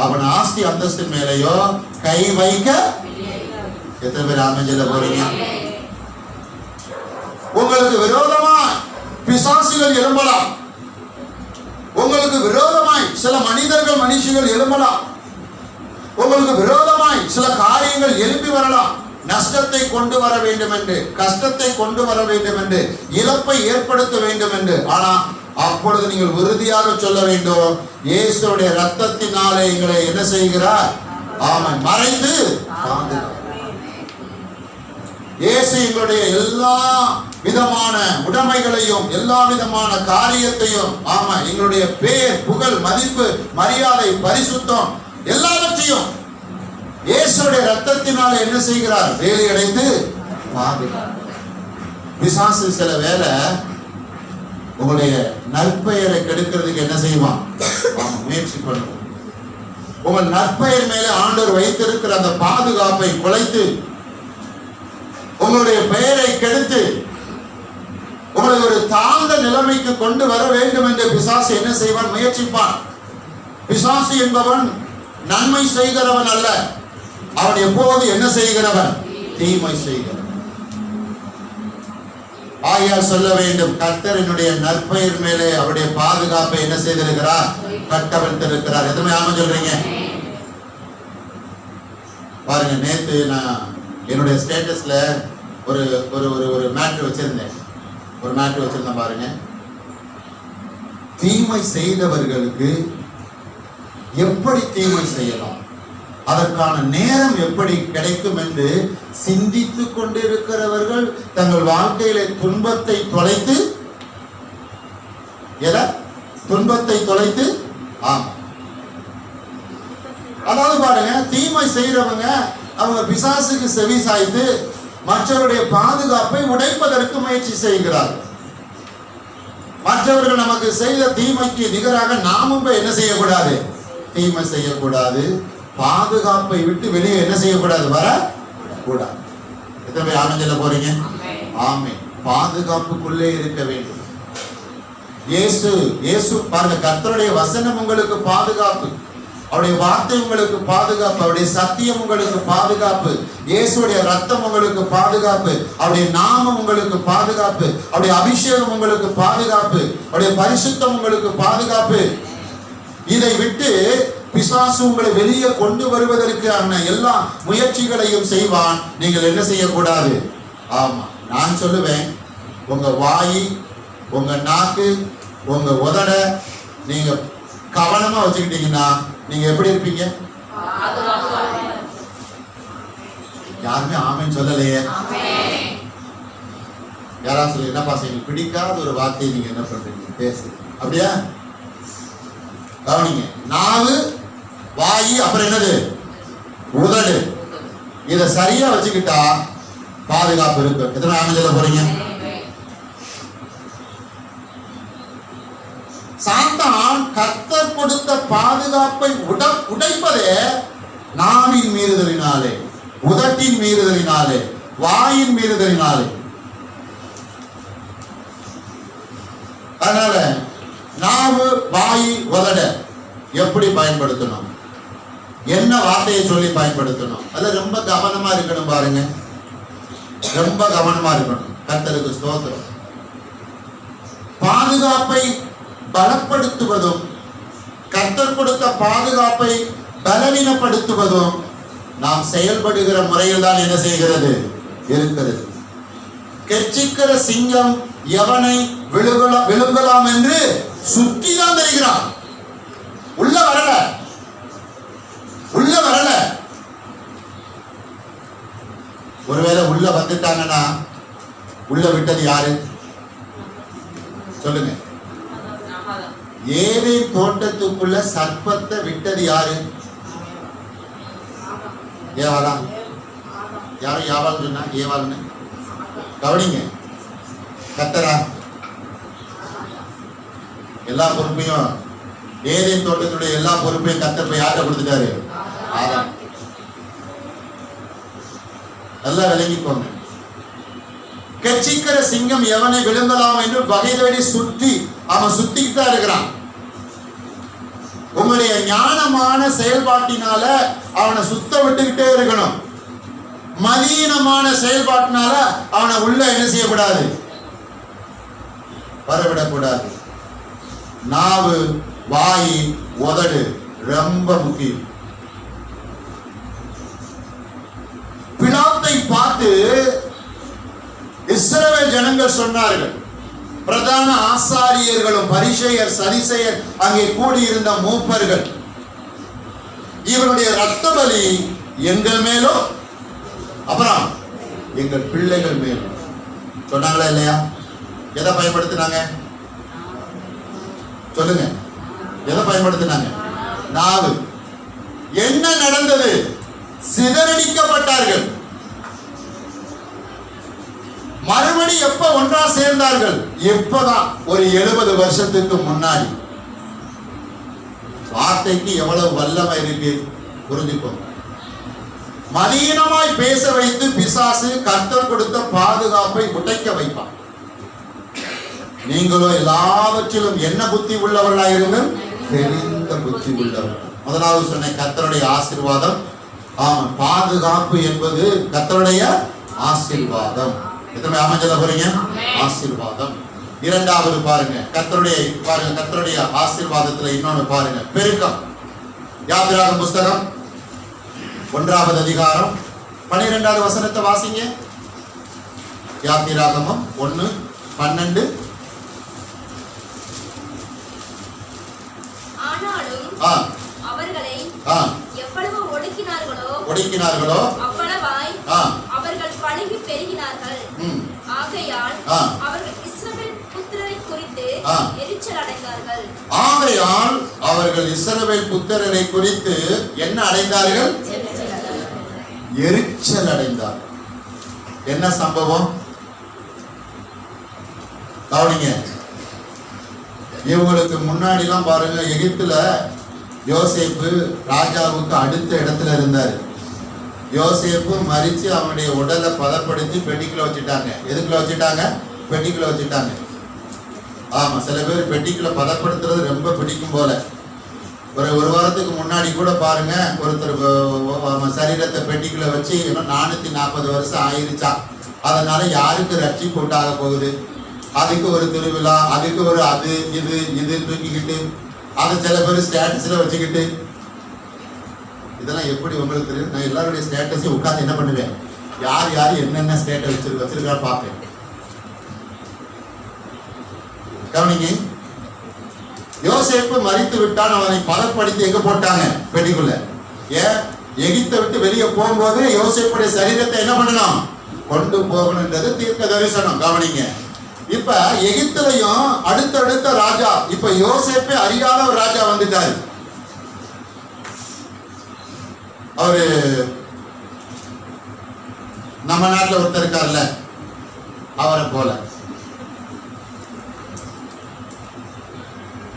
அவன் ஆஸ்தி அந்தஸ்து மேலேயோ கை வைக்க. எத்தனை பேர் ஆமென் சொல்ல போறீங்க? உங்களுக்கு விரோதமாய் பிசாசுகள் எழும்பலாம். உங்களுக்கு விரோதமாய் சில மனிதர்கள் மனுஷிகள் எழும்பலாம். உங்களுக்கு விரோதமாய் சில காரியங்கள் எழுப்பி வரலாம். நஷ்டத்தை கொண்டு வர வேண்டும் என்று, கஷ்டத்தை கொண்டு வர வேண்டும் என்று, இழப்பை ஏற்படுத்த வேண்டும் என்று. ஆனா அப்பொழுது நீங்கள் உறுதியாக சொல்ல வேண்டும், இயேசுடைய ரத்தத்தினாலே எங்களை என்ன செய்கிறார்? ஆமென். மறைத்து இயேசு எங்களுடைய எல்லா விதமான உடைமைகளையும் எல்லா விதமான காரியத்தையும், ஆமா, எங்களுடைய பேர் புகழ் மதிப்பு மரியாதை பரிசுத்தம் எல்லாவற்றையும் இயேசுடைய ரத்தத்தினால என்ன செய்கிறார்? வேலி அடைத்து பாதுகாக்கிறார். பிசாசு சில வேளை உங்களுடைய நற்பெயரை கெடுக்கிறதுக்கு என்ன செய்வான்? முயற்சி பண்ணுவோம். உங்கள் நற்பெயர் மேலே ஆண்டவர் வைத்திருக்கிற அந்த பாதுகாப்பை குலைத்து உங்களுடைய பெயரை கெடுத்து உங்களை ஒரு தாழ்ந்த நிலைமைக்கு கொண்டு வர வேண்டும் என்று பிசாசு என்ன செய்வான்? முயற்சிப்பான். பிசாசு என்பவன் நன்மை செய்கிறவன் அல்ல, அவன் எப்போது என்ன செய்கிறவன்? தீமை செய்கிறவன். ஆகையால் சொல்ல வேண்டும், கர்த்தர் என்னுடைய நற்பெயர் மேலே அவருடைய பாதுகாப்பை என்ன செய்திருக்கிறார்? கட்டவிழ்த்திருக்கிறார். எதுவுமே ஆமா சொல்றீங்க? பாருங்க, நேத்து நான் என்னுடைய ஸ்டேட்டஸ்ல ஒரு ஒரு ஒரு மேட்ரு வச்சிருந்தேன். பாருங்க, தீமை செய்தவர்களுக்கு எப்படி தீமை செய்யலாம், அதற்கான நேரம் எப்படி கிடைக்கும் என்று சிந்தித்துக் கொண்டிருக்கிறவர்கள் தங்கள் வாழ்க்கையில துன்பத்தை தொலைத்து அதாவது பாருங்க, தீமை செய்யறவங்க அவங்க பிசாசுக்கு செவி சாய்த்து மற்றவருடைய பாதுகாப்பை உடைப்பதற்கு முயற்சி செய்கிறார்கள். மற்றவர்கள் நமக்கு செய்த தீமைக்கு நிகராக நாமும் போய் என்ன செய்யக்கூடாது? தீமை செய்யக்கூடாது. பாதுகாப்பை விட்டு வெளியே என்ன செய்யக்கூடாது? வர கூடாது. எத்தனை பேர் ஆமென் சொல்ல போறீங்க? ஆமென். பாதுகாப்புக்குள்ளே இருக்க வேண்டும். இயேசு பாருங்க, கர்த்தருடைய வசனம் உங்களுக்கு பாதுகாப்பு, அவருடைய வார்த்தை உங்களுக்கு பாதுகாப்பு, அவருடைய சத்தியம் உங்களுக்கு பாதுகாப்பு, இயேசுடைய ரத்தம் உங்களுக்கு பாதுகாப்பு, அவருடைய நாமம் உங்களுக்கு பாதுகாப்பு, அவருடைய அபிஷேகம் உங்களுக்கு பாதுகாப்பு, அவருடைய பரிசுத்தம் உங்களுக்கு பாதுகாப்பு. இதை விட்டு பிசாசு உங்களை வெளியே கொண்டு வருவதற்கான எல்லா முயற்சிகளையும் செய்வான். நீங்கள் என்ன செய்யக்கூடாது? ஆமா, நான் சொல்லுவேன், உங்க வாய், உங்க நாக்கு, உங்க உதட நீங்க கவனமா வச்சுக்கிட்டீங்கன்னா நீங்க எப்படி இருப்பீங்க? யாருமே ஆமென் சொல்லலையே. யாராவது சொல்லி என்ன பாசங்க பிடிக்காத ஒரு வார்த்தையை நீங்க என்ன பண்றீங்க? பேசு. அப்படியா? கவனிங்க. நாவு, வாயி, அப்புறம் என்னது? உதடு. இத சரியா வச்சுக்கிட்டா பாதுகாப்பு இருக்கு. எத்தனை ஆமென் சொல்ல போறீங்க? சாத்தான் கர்த்தர் கொடுத்த பாதுகாப்பை உடைப்பதே நாவின் மீறுதலினாலே, உதட்டின் மீறுதலினாலே, வாயின் மீறுதலினாலே. அதனால நாவு, வாய், உதட எப்படி பயன்படுத்தணும், என்ன வார்த்தையை சொல்லி பயன்படுத்தணும், அதுல ரொம்ப கவனமா இருக்கணும். பாருங்க, ரொம்ப கவனமா இருக்கணும். கர்த்தருக்கு ஸ்தோத்திரம். பாதுகாப்பை பலப்படுத்துவதும் கர்த்தர் கொடுத்த பாதுகாப்பை பலவீனப்படுத்துவதும் நாம் செயல்படுகிற முறையில் தான் என்ன செய்கிறது? இருக்கிறது. கெர்ச்சிக்கிற சிங்கம் எவனை விழுங்கலாம் என்று சுற்றி தான் தெரிகிறான். உள்ள வரல. ஒருவேளை உள்ள வந்துட்டாங்கன்னா உள்ள விட்டது யாரு? சொல்லுங்க. ஏதேன் தோட்டத்துக்குள்ள சர்ப்பத்தை விட்டது யாரு? ஏவாளா? யாரும் யாவால் சொன்னா? ஏவாள்னு கவனிங்க. கர்த்தரா? எல்லா பொறுப்பையும், ஏதேன் தோட்டத்துடைய எல்லா பொறுப்பையும் கர்த்தர் போய் யார்கிட்ட கொடுத்துட்டாரு? ஆதாம். நல்லா விளங்கிக்கோங்க. கெர்ச்சிக்கிற சிங்கம் எவனை விழுங்கலாம் என்று வகை தேடி அவன் சுத்திட்டு தான் இருக்கிறான். உங்களுடைய ஞானமான செயல்பாட்டினால அவனை சுத்த விட்டுக்கிட்டே இருக்கணும். மதீனமான செயல்பாட்டினால அவனை உள்ள என்ன செய்யக்கூடாது? வரவிடக்கூடாது. நாவு, வாய், உதடு ரொம்ப முக்கியம். பிலாத்தை பார்த்து இஸ்ரவேல் ஜனங்கள் சொன்னார்கள், பிரதான ஆசாரியர்களும் பரிசேயர் சதிசேயர் அங்கே கூடியிருந்த மூப்பர்கள், இவருடைய இரத்த பலி எங்கள் மேலும் அப்புறம் எங்கள் பிள்ளைகள் மேலும் சொன்னாங்களா இல்லையா? எதை பயன்படுத்தினாங்க? சொல்லுங்க. எதை பயன்படுத்தினாங்க? நாவு. என்ன நடந்தது? சிதறடிக்கப்பட்டார்கள். மறுபடி எப்ப ஒன்றா சேர்ந்தார்கள்? எப்பதான்? ஒரு 70 வருஷத்துக்கு முன்னாடி. வார்த்தைக்கு எவ்வளவு வல்லமை இருக்கு புரிஞ்சுக்கோ. மதீனமாய் பேச வைத்து பிசாசு கர்த்தர் கொடுத்த பாதுகாப்பை உடைக்க வைப்பான். நீங்களும் எல்லாவற்றிலும் என்ன புத்தி உள்ளவர்களாயிருங்கள்? தெரிந்த புத்தி உள்ளவர்கள். முதலாவது சொன்ன கர்த்தருடைய ஆசீர்வாதம். ஆமா, பாதுகாப்பு என்பது கர்த்தருடைய ஆசீர்வாதம். எத்தனை ஆமென் சொல்ல போறீங்க? ஆசீர்வாதம். இரண்டாவது பாருங்க, கர்த்தருடைய ஆசீர்வாதத்துல இன்னொன்னு பாருங்க, பெருக்கம். யாத்திராகமம் புஸ்தகம் 1வது அதிகாரம் 12வது வசனத்தை வாசிங்க. யாத்திராகமம் 1:12. ஆனாலும் அவர்களை எவ்வளவு ஒடுக்கினார்களோ அவ்வளவாய் அவர்கள் பழுகி பெருகினார்கள். ஆகையால் அவர்கள் இஸ்ரவேல் புத்திரரை குறித்து எரிச்சல் அடைந்தார்கள். ஆகையால் அவர்கள் இஸ்ரவேல் புத்திரரை குறித்து என்ன அடைந்தார்கள்? எரிச்சல் அடைந்தார்கள். என்ன சம்பவம்? கவனிங்க. இவங்களுக்கு முன்னாடிலாம் பாருங்க, எகிப்துல யோசேப்பு ராஜாவுக்கு அடுத்த இடத்துல இருந்தார். யோசேப்பு மரிச்சு அவனுடைய உடலை பதப்படுத்தி பெட்டிக்குள்ள வச்சுட்டாங்க. எதுக்குள்ள வச்சுட்டாங்க? பெட்டிக்குள்ள வச்சுட்டாங்க. ஆமா, சில பேர் பெட்டிக்குள்ள பதப்படுத்துறது ரொம்ப பிடிக்கும் போல. ஒரு வாரத்துக்கு முன்னாடி கூட பாருங்க, ஒருத்தர் சரீரத்தை பெட்டிக்குள்ள வச்சு 440 வருஷம் ஆயிருச்சா. அதனால யாருக்கு ரட்சிப்பு உண்டாக போகுது? அதுக்கு ஒரு திருவிழா, அதுக்கு ஒரு அது இது தூக்கிக்கிட்டு அதை சில பேர் ஸ்டேட்டஸ்ல வச்சுக்கிட்டு, இதெல்லாம் எப்படி உங்களுக்கு தெரியும்? நான் எல்லாருடைய ஸ்டேட்டஸையும் உட்காந்து என்ன பண்ணுவேன், யார் என்னென்ன ஸ்டேட்டஸ் வச்சிருக்கா பார்ப்பேன். கவனிங்க, யோசேப்பு மரித்து விட்டான். அவனை பதப்படுத்தி எங்க போட்டாங்க? பெட்டிக்குள்ள. ஏன்? எகிப்தை விட்டு வெளியே போகும்போது யோசேப்புடைய சரீரத்தை என்ன பண்ணணும்? கொண்டு போகணுன்றது தீர்க்க தரிசனம். கவனிங்க, இப்ப எகிப்திலையும் அடுத்தடுத்த ராஜா, இப்ப யோசேப்பே அறியாத ஒரு ராஜா வந்துட்டாரு. அவரு நம்ம நாட்டில் ஒருத்தர் இருக்கார்ல, அவரை போல.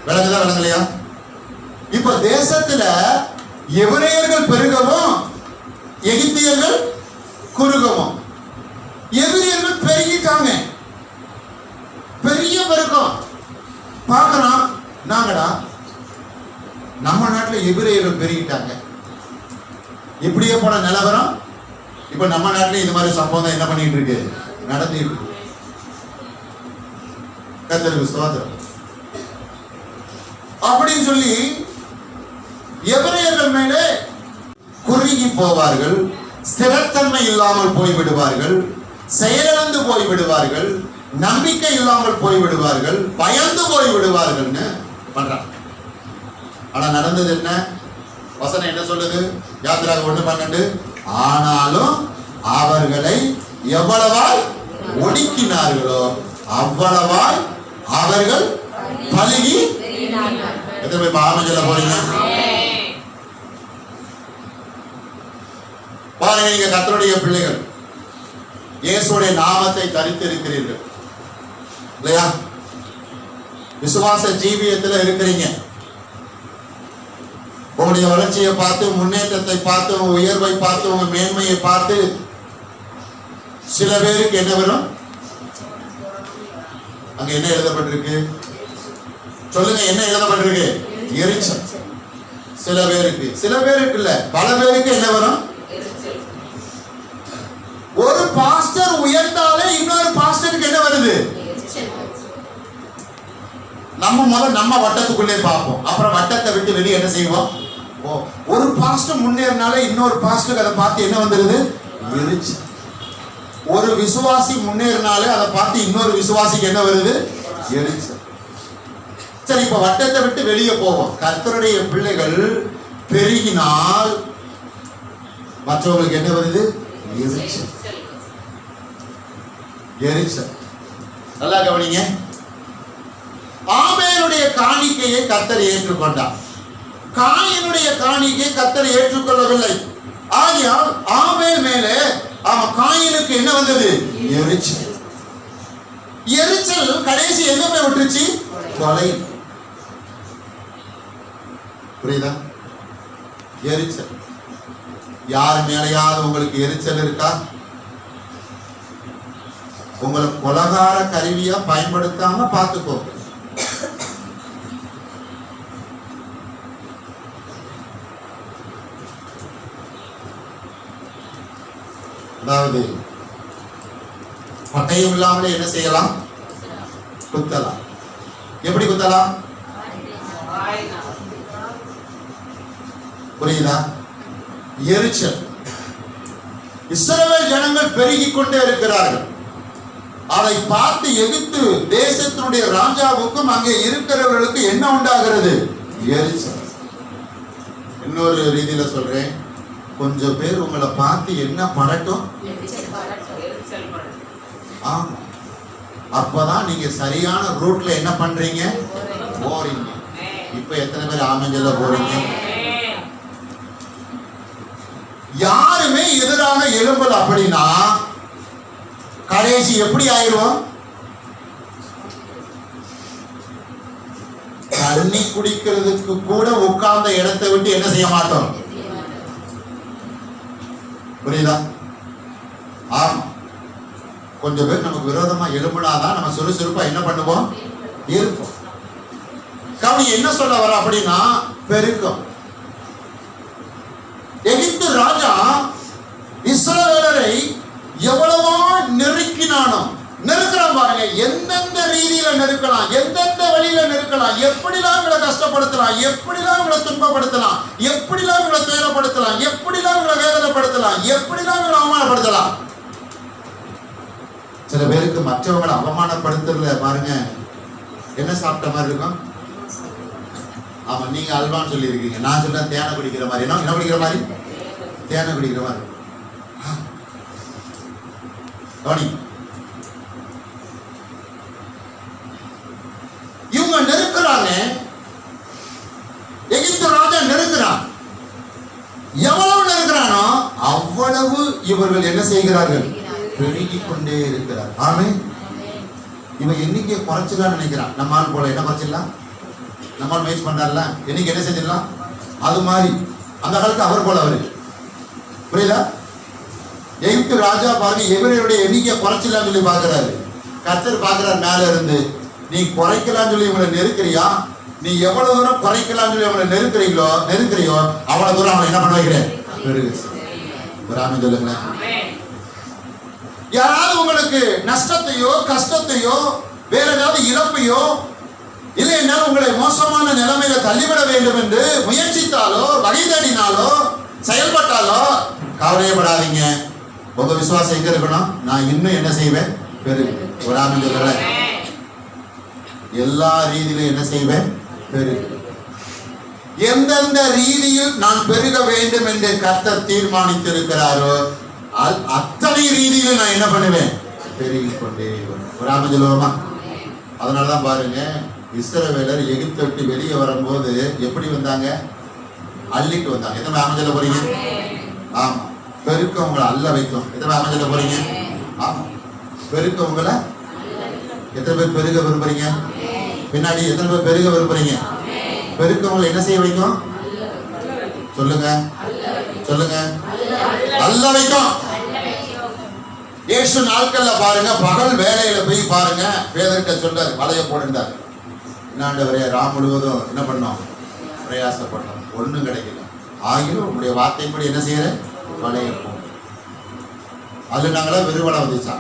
விளங்கலையா? இப்ப தேசத்துல எபிரேயர்கள் பெருகவும் எகிப்தியர்கள் குறுகவும். எபிரேயர்கள் பெருகிட்டாங்க, பெரிய பெருக்கம். பார்க்கலாம் நாங்கடா, நம்ம நாட்டில் எபிரேயர்கள் பெருகிட்டாங்க. இப்படியே போன நிலவரம் இப்ப நம்ம நாட்டில் இது மாதிரி சம்பவம் என்ன பண்ணிட்டு இருக்கு, நடந்துட்டு இருக்கு. கர்த்தருக்கு ஸ்தோத்திரம். அப்படின்னு சொல்லி எபிரேயர்கள் மேலே குறுகி போவார்கள், ஸ்திரத்தன்மை இல்லாமல் போய்விடுவார்கள், செயலிழந்து போய்விடுவார்கள், நம்பிக்கை இல்லாமல் போய்விடுவார்கள், பயந்து போய்விடுவார்கள்னு பண்றாங்க. ஆனா நடந்தது என்ன? வசனம் என்ன சொல்லுது? யாத்திராக 1:12, ஆனாலும் அவர்களை எவ்வளவாய் ஒடுக்கினார்களோ அவ்வளவாய் அவர்கள் பலுகி. எத்தனை பேர் ஆமென் போறீங்க? பாருங்க, நீங்க கர்த்தருடைய பிள்ளைகள், இயேசுடைய நாமத்தை தரித்திருக்கிறீர்கள் இல்லையா? விசுவாச ஜீவியத்தில் இருக்கிறீங்க. உங்களுடைய வளர்ச்சியை பார்த்து, முன்னேற்றத்தை பார்த்து, உங்க உயர்வை பார்த்து, உங்க மேன்மையை பார்த்து சில பேருக்கு என்ன வரும்? அங்க என்ன எழுதப்பட்டிருக்கு சொல்லுங்க? என்ன எழுதப்பட்டிருக்கு? எரிச்சல். சில பேருக்கு இல்ல, பல பேருக்கு என்ன வரும்? ஒரு பாஸ்டர் உயர்ந்தாலே இன்னொரு பாஸ்டருக்கு என்ன வருது? நம்ம வட்டத்துக்குள்ளே பார்ப்போம், அப்புறம் வட்டத்தை விட்டு வெளியே என்ன செய்வோம்? ஒரு பாஸ்டர் முன்னேறினாலே இன்னொரு பாஸ்டருக்கு அதை பார்த்து என்ன வந்துருது? எரிச்சல். ஒரு விசுவாசி முன்னேறினாலே அதை பார்த்து இன்னொரு விசுவாசிக்கு என்ன வருது? எரிச்சல். சரி, இப்ப வட்டத்தை விட்டு வெளியே போவோம். கர்த்தருடைய பிள்ளைகள் பெருகினால் மற்றவங்களுக்கு என்ன வருது? எரிச்சல். நல்லா கவனிங்க. ஆபேலுடைய காணிக்கையை கர்த்தர் ஏற்றுக்கொண்டார், காயினுடைய காணிக்கை கர்த்தர் ஏற்றுக்கொள்ளவில்லை. ஆகையால் ஆபேல் மேலே காயினுக்கு என்ன வந்தது? எரிச்சல். எரிச்சல் கடைசி எங்க போய் விட்டுருச்சு? கொலை. புரியுதா? எரிச்சல். யார் மேலையாவது உங்களுக்கு எரிச்சல் இருக்கா? உங்களை கொலகார கருவியா பயன்படுத்தாம பார்த்துக்கோ. அதாவது பட்டயம் இல்லாமலே என்ன செய்யலாம்? குத்தலாம். எப்படி குத்தலாம்? புரியுதா? எரிச்சல். இஸ்ரவேல் ஜனங்கள் பெருகிக் கொண்டே இருக்கிறார்கள். அதை பார்த்து எகிப்து தேசத்தினுடைய ராஜாவுக்கும் அங்கே இருக்கிறவர்களுக்கு என்ன உண்டாகிறது? எரிச்சல். இன்னொரு ரீதியில சொல்றேன், கொஞ்சம் பேர் உங்களை பார்த்து என்ன படட்டும்? ஆமா, அப்பதான் நீங்க சரியான ரூட்ல என்ன பண்றீங்க? போறீங்க. இப்ப எத்தனை பேர் ஆமென்ல போறீங்க? யாருமே எதிராக எழும்பல். அப்படின்னா கடைசி எப்படி ஆயிரும்? தண்ணி குடிக்கிறதுக்கு கூட உட்கார்ந்த இடத்தை விட்டு என்ன செய்ய மாட்டோம். புரியுதா? ஆமா. கொஞ்சம் பேர் நமக்கு விரோதமா எழும்பினாதான் நம்ம சுறுசுறுப்பா என்ன பண்ணுவோம், இருப்போம். கவனி, என்ன சொல்ல வர அப்படின்னா பெருக்கம். எகிப்து ராஜா இஸ்ரவேலரை எவ்வளவோ நெருக்கினானோ, நெருக்கிறான் பாருங்க. எந்தெந்த ரீதியில நெருக்கலாம், எந்தெந்த வழியில நெருக்கலாம், எப்படிலாம் இவங்களை கஷ்டப்படுத்தலாம், எப்படிலாம் இவங்களை துன்பப்படுத்தலாம், எப்படிலாம் இவங்களை துயரப்படுத்தலாம், எப்படிலாம் இவங்களை வேதனைப்படுத்தலாம், எப்படிலாம் இவங்களை அவமானப்படுத்தலாம். சில பேருக்கு மற்றவங்களை அவமானப்படுத்துறதுல பாருங்க என்ன சாப்பிட்ட மாதிரி இருக்கும். ஆமா, நீங்க அல்வான்னு சொல்லி இருக்கீங்க, நான் சொல்ல தேனை குடிக்கிற மாதிரி. என்ன குடிக்கிற மாதிரி? தேனை குடிக்கிற மாதிரி. கவனி, இவங்க நெருக்கிறாங்க. எகிப்து ராஜா நெருக்கிறான். எவ்வளவு நெருக்கிறானோ அவ்வளவு இவர்கள் என்ன செய்கிறார்கள், பெருகிக் கொண்டே இருக்கிறார். ஆமே. இவன் எண்ணிக்கை குறைச்சிடலாம் நினைக்கிறான். நம்மால் போல என்ன குறைச்சிடலாம், நம்மால் முயற்சி பண்றாருல, என்னைக்கு என்ன செஞ்சிடலாம், அது மாதிரி அந்த காலத்து அவர் போல அவரு. புரியுதா? எகிப்து ராஜா பாருங்க எவரையுடைய எண்ணிக்கை குறைச்சிடலாம் சொல்லி பாக்குறாரு. கர்த்தர் பாக்குறாரு மேல இருந்து, நீ குறைக்கலாம் சொல்லி இவங்களை நெருக்கிறியா, நீ எவ்வளவு தூரம் குறைக்கலாம் சொல்லி அவங்களை நெருக்கிறியோ அவ்வளவு தூரம் அவனை என்ன பண்ண வைக்கிறேன், பெருகு. சொல்லுங்களேன். யாராவது உங்களுக்கு நஷ்டத்தையோ கஷ்டத்தையோ வேற ஏதாவது இழப்பையோ இல்லை என்னால் உங்களை மோசமான நிலைமையில தள்ளிவிட வேண்டும் என்று முயற்சித்தாலோ வகை தேடினாலோ செயல்பட்டாலோ கவலையப்படாதீங்க. உங்க விசுவாசம் எங்க இருக்கணும், நான் இன்னும் என்ன செய்வேன், பெருகு. எல்லா ரீதியிலும் என்ன செய்வேன், பெருகு. எந்தெந்த ரீதியில் நான் பெருக வேண்டும் என்று கர்த்தர் தீர்மானித்திருக்கிறாரோ அத்தனை ரீதியிலும் நான் என்ன பண்ணுவேன், பெருகிக் கொண்டே சொல்லுவோமா. அதனாலதான் பாருங்க இஸ்ரவேலர் எகிப்தை விட்டு வெளியே வரும்போது எப்படி வந்தாங்க, அள்ளிட்டு வந்தாங்க. எத்தனை அமைச்சல போறீங்க? ஆமா. பெருக்க உங்களை அல்ல வைக்கும். எத்தனை அமைச்சல போறீங்க? ஆமா. பெருக்க உங்களை எத்தனை பேர் பெருக விரும்புறீங்க? பின்னாடி எத்தனை பேர் பெருக விரும்புறீங்க? பெருக்க உங்களை என்ன செய்ய வைக்கும், சொல்லுங்க சொல்லுங்க, அல்ல வைக்கும். இயேசு நாட்கள்ல பாருங்க பகல் வேலையில போய் பாருங்க பேதர்கிட்ட சொல்றாரு, வலைய போடுறாரு. என்னாண்டவரே ராம் முழுவதும் என்ன பண்ணோம், பிரயாசப்பட்டோம், ஒண்ணும் கிடைக்கல. ஆகிலும் உங்களுடைய வார்த்தைப்படி என்ன செய்யற, வலைய போ. அது நாங்களா வெறுவலை வந்துச்சா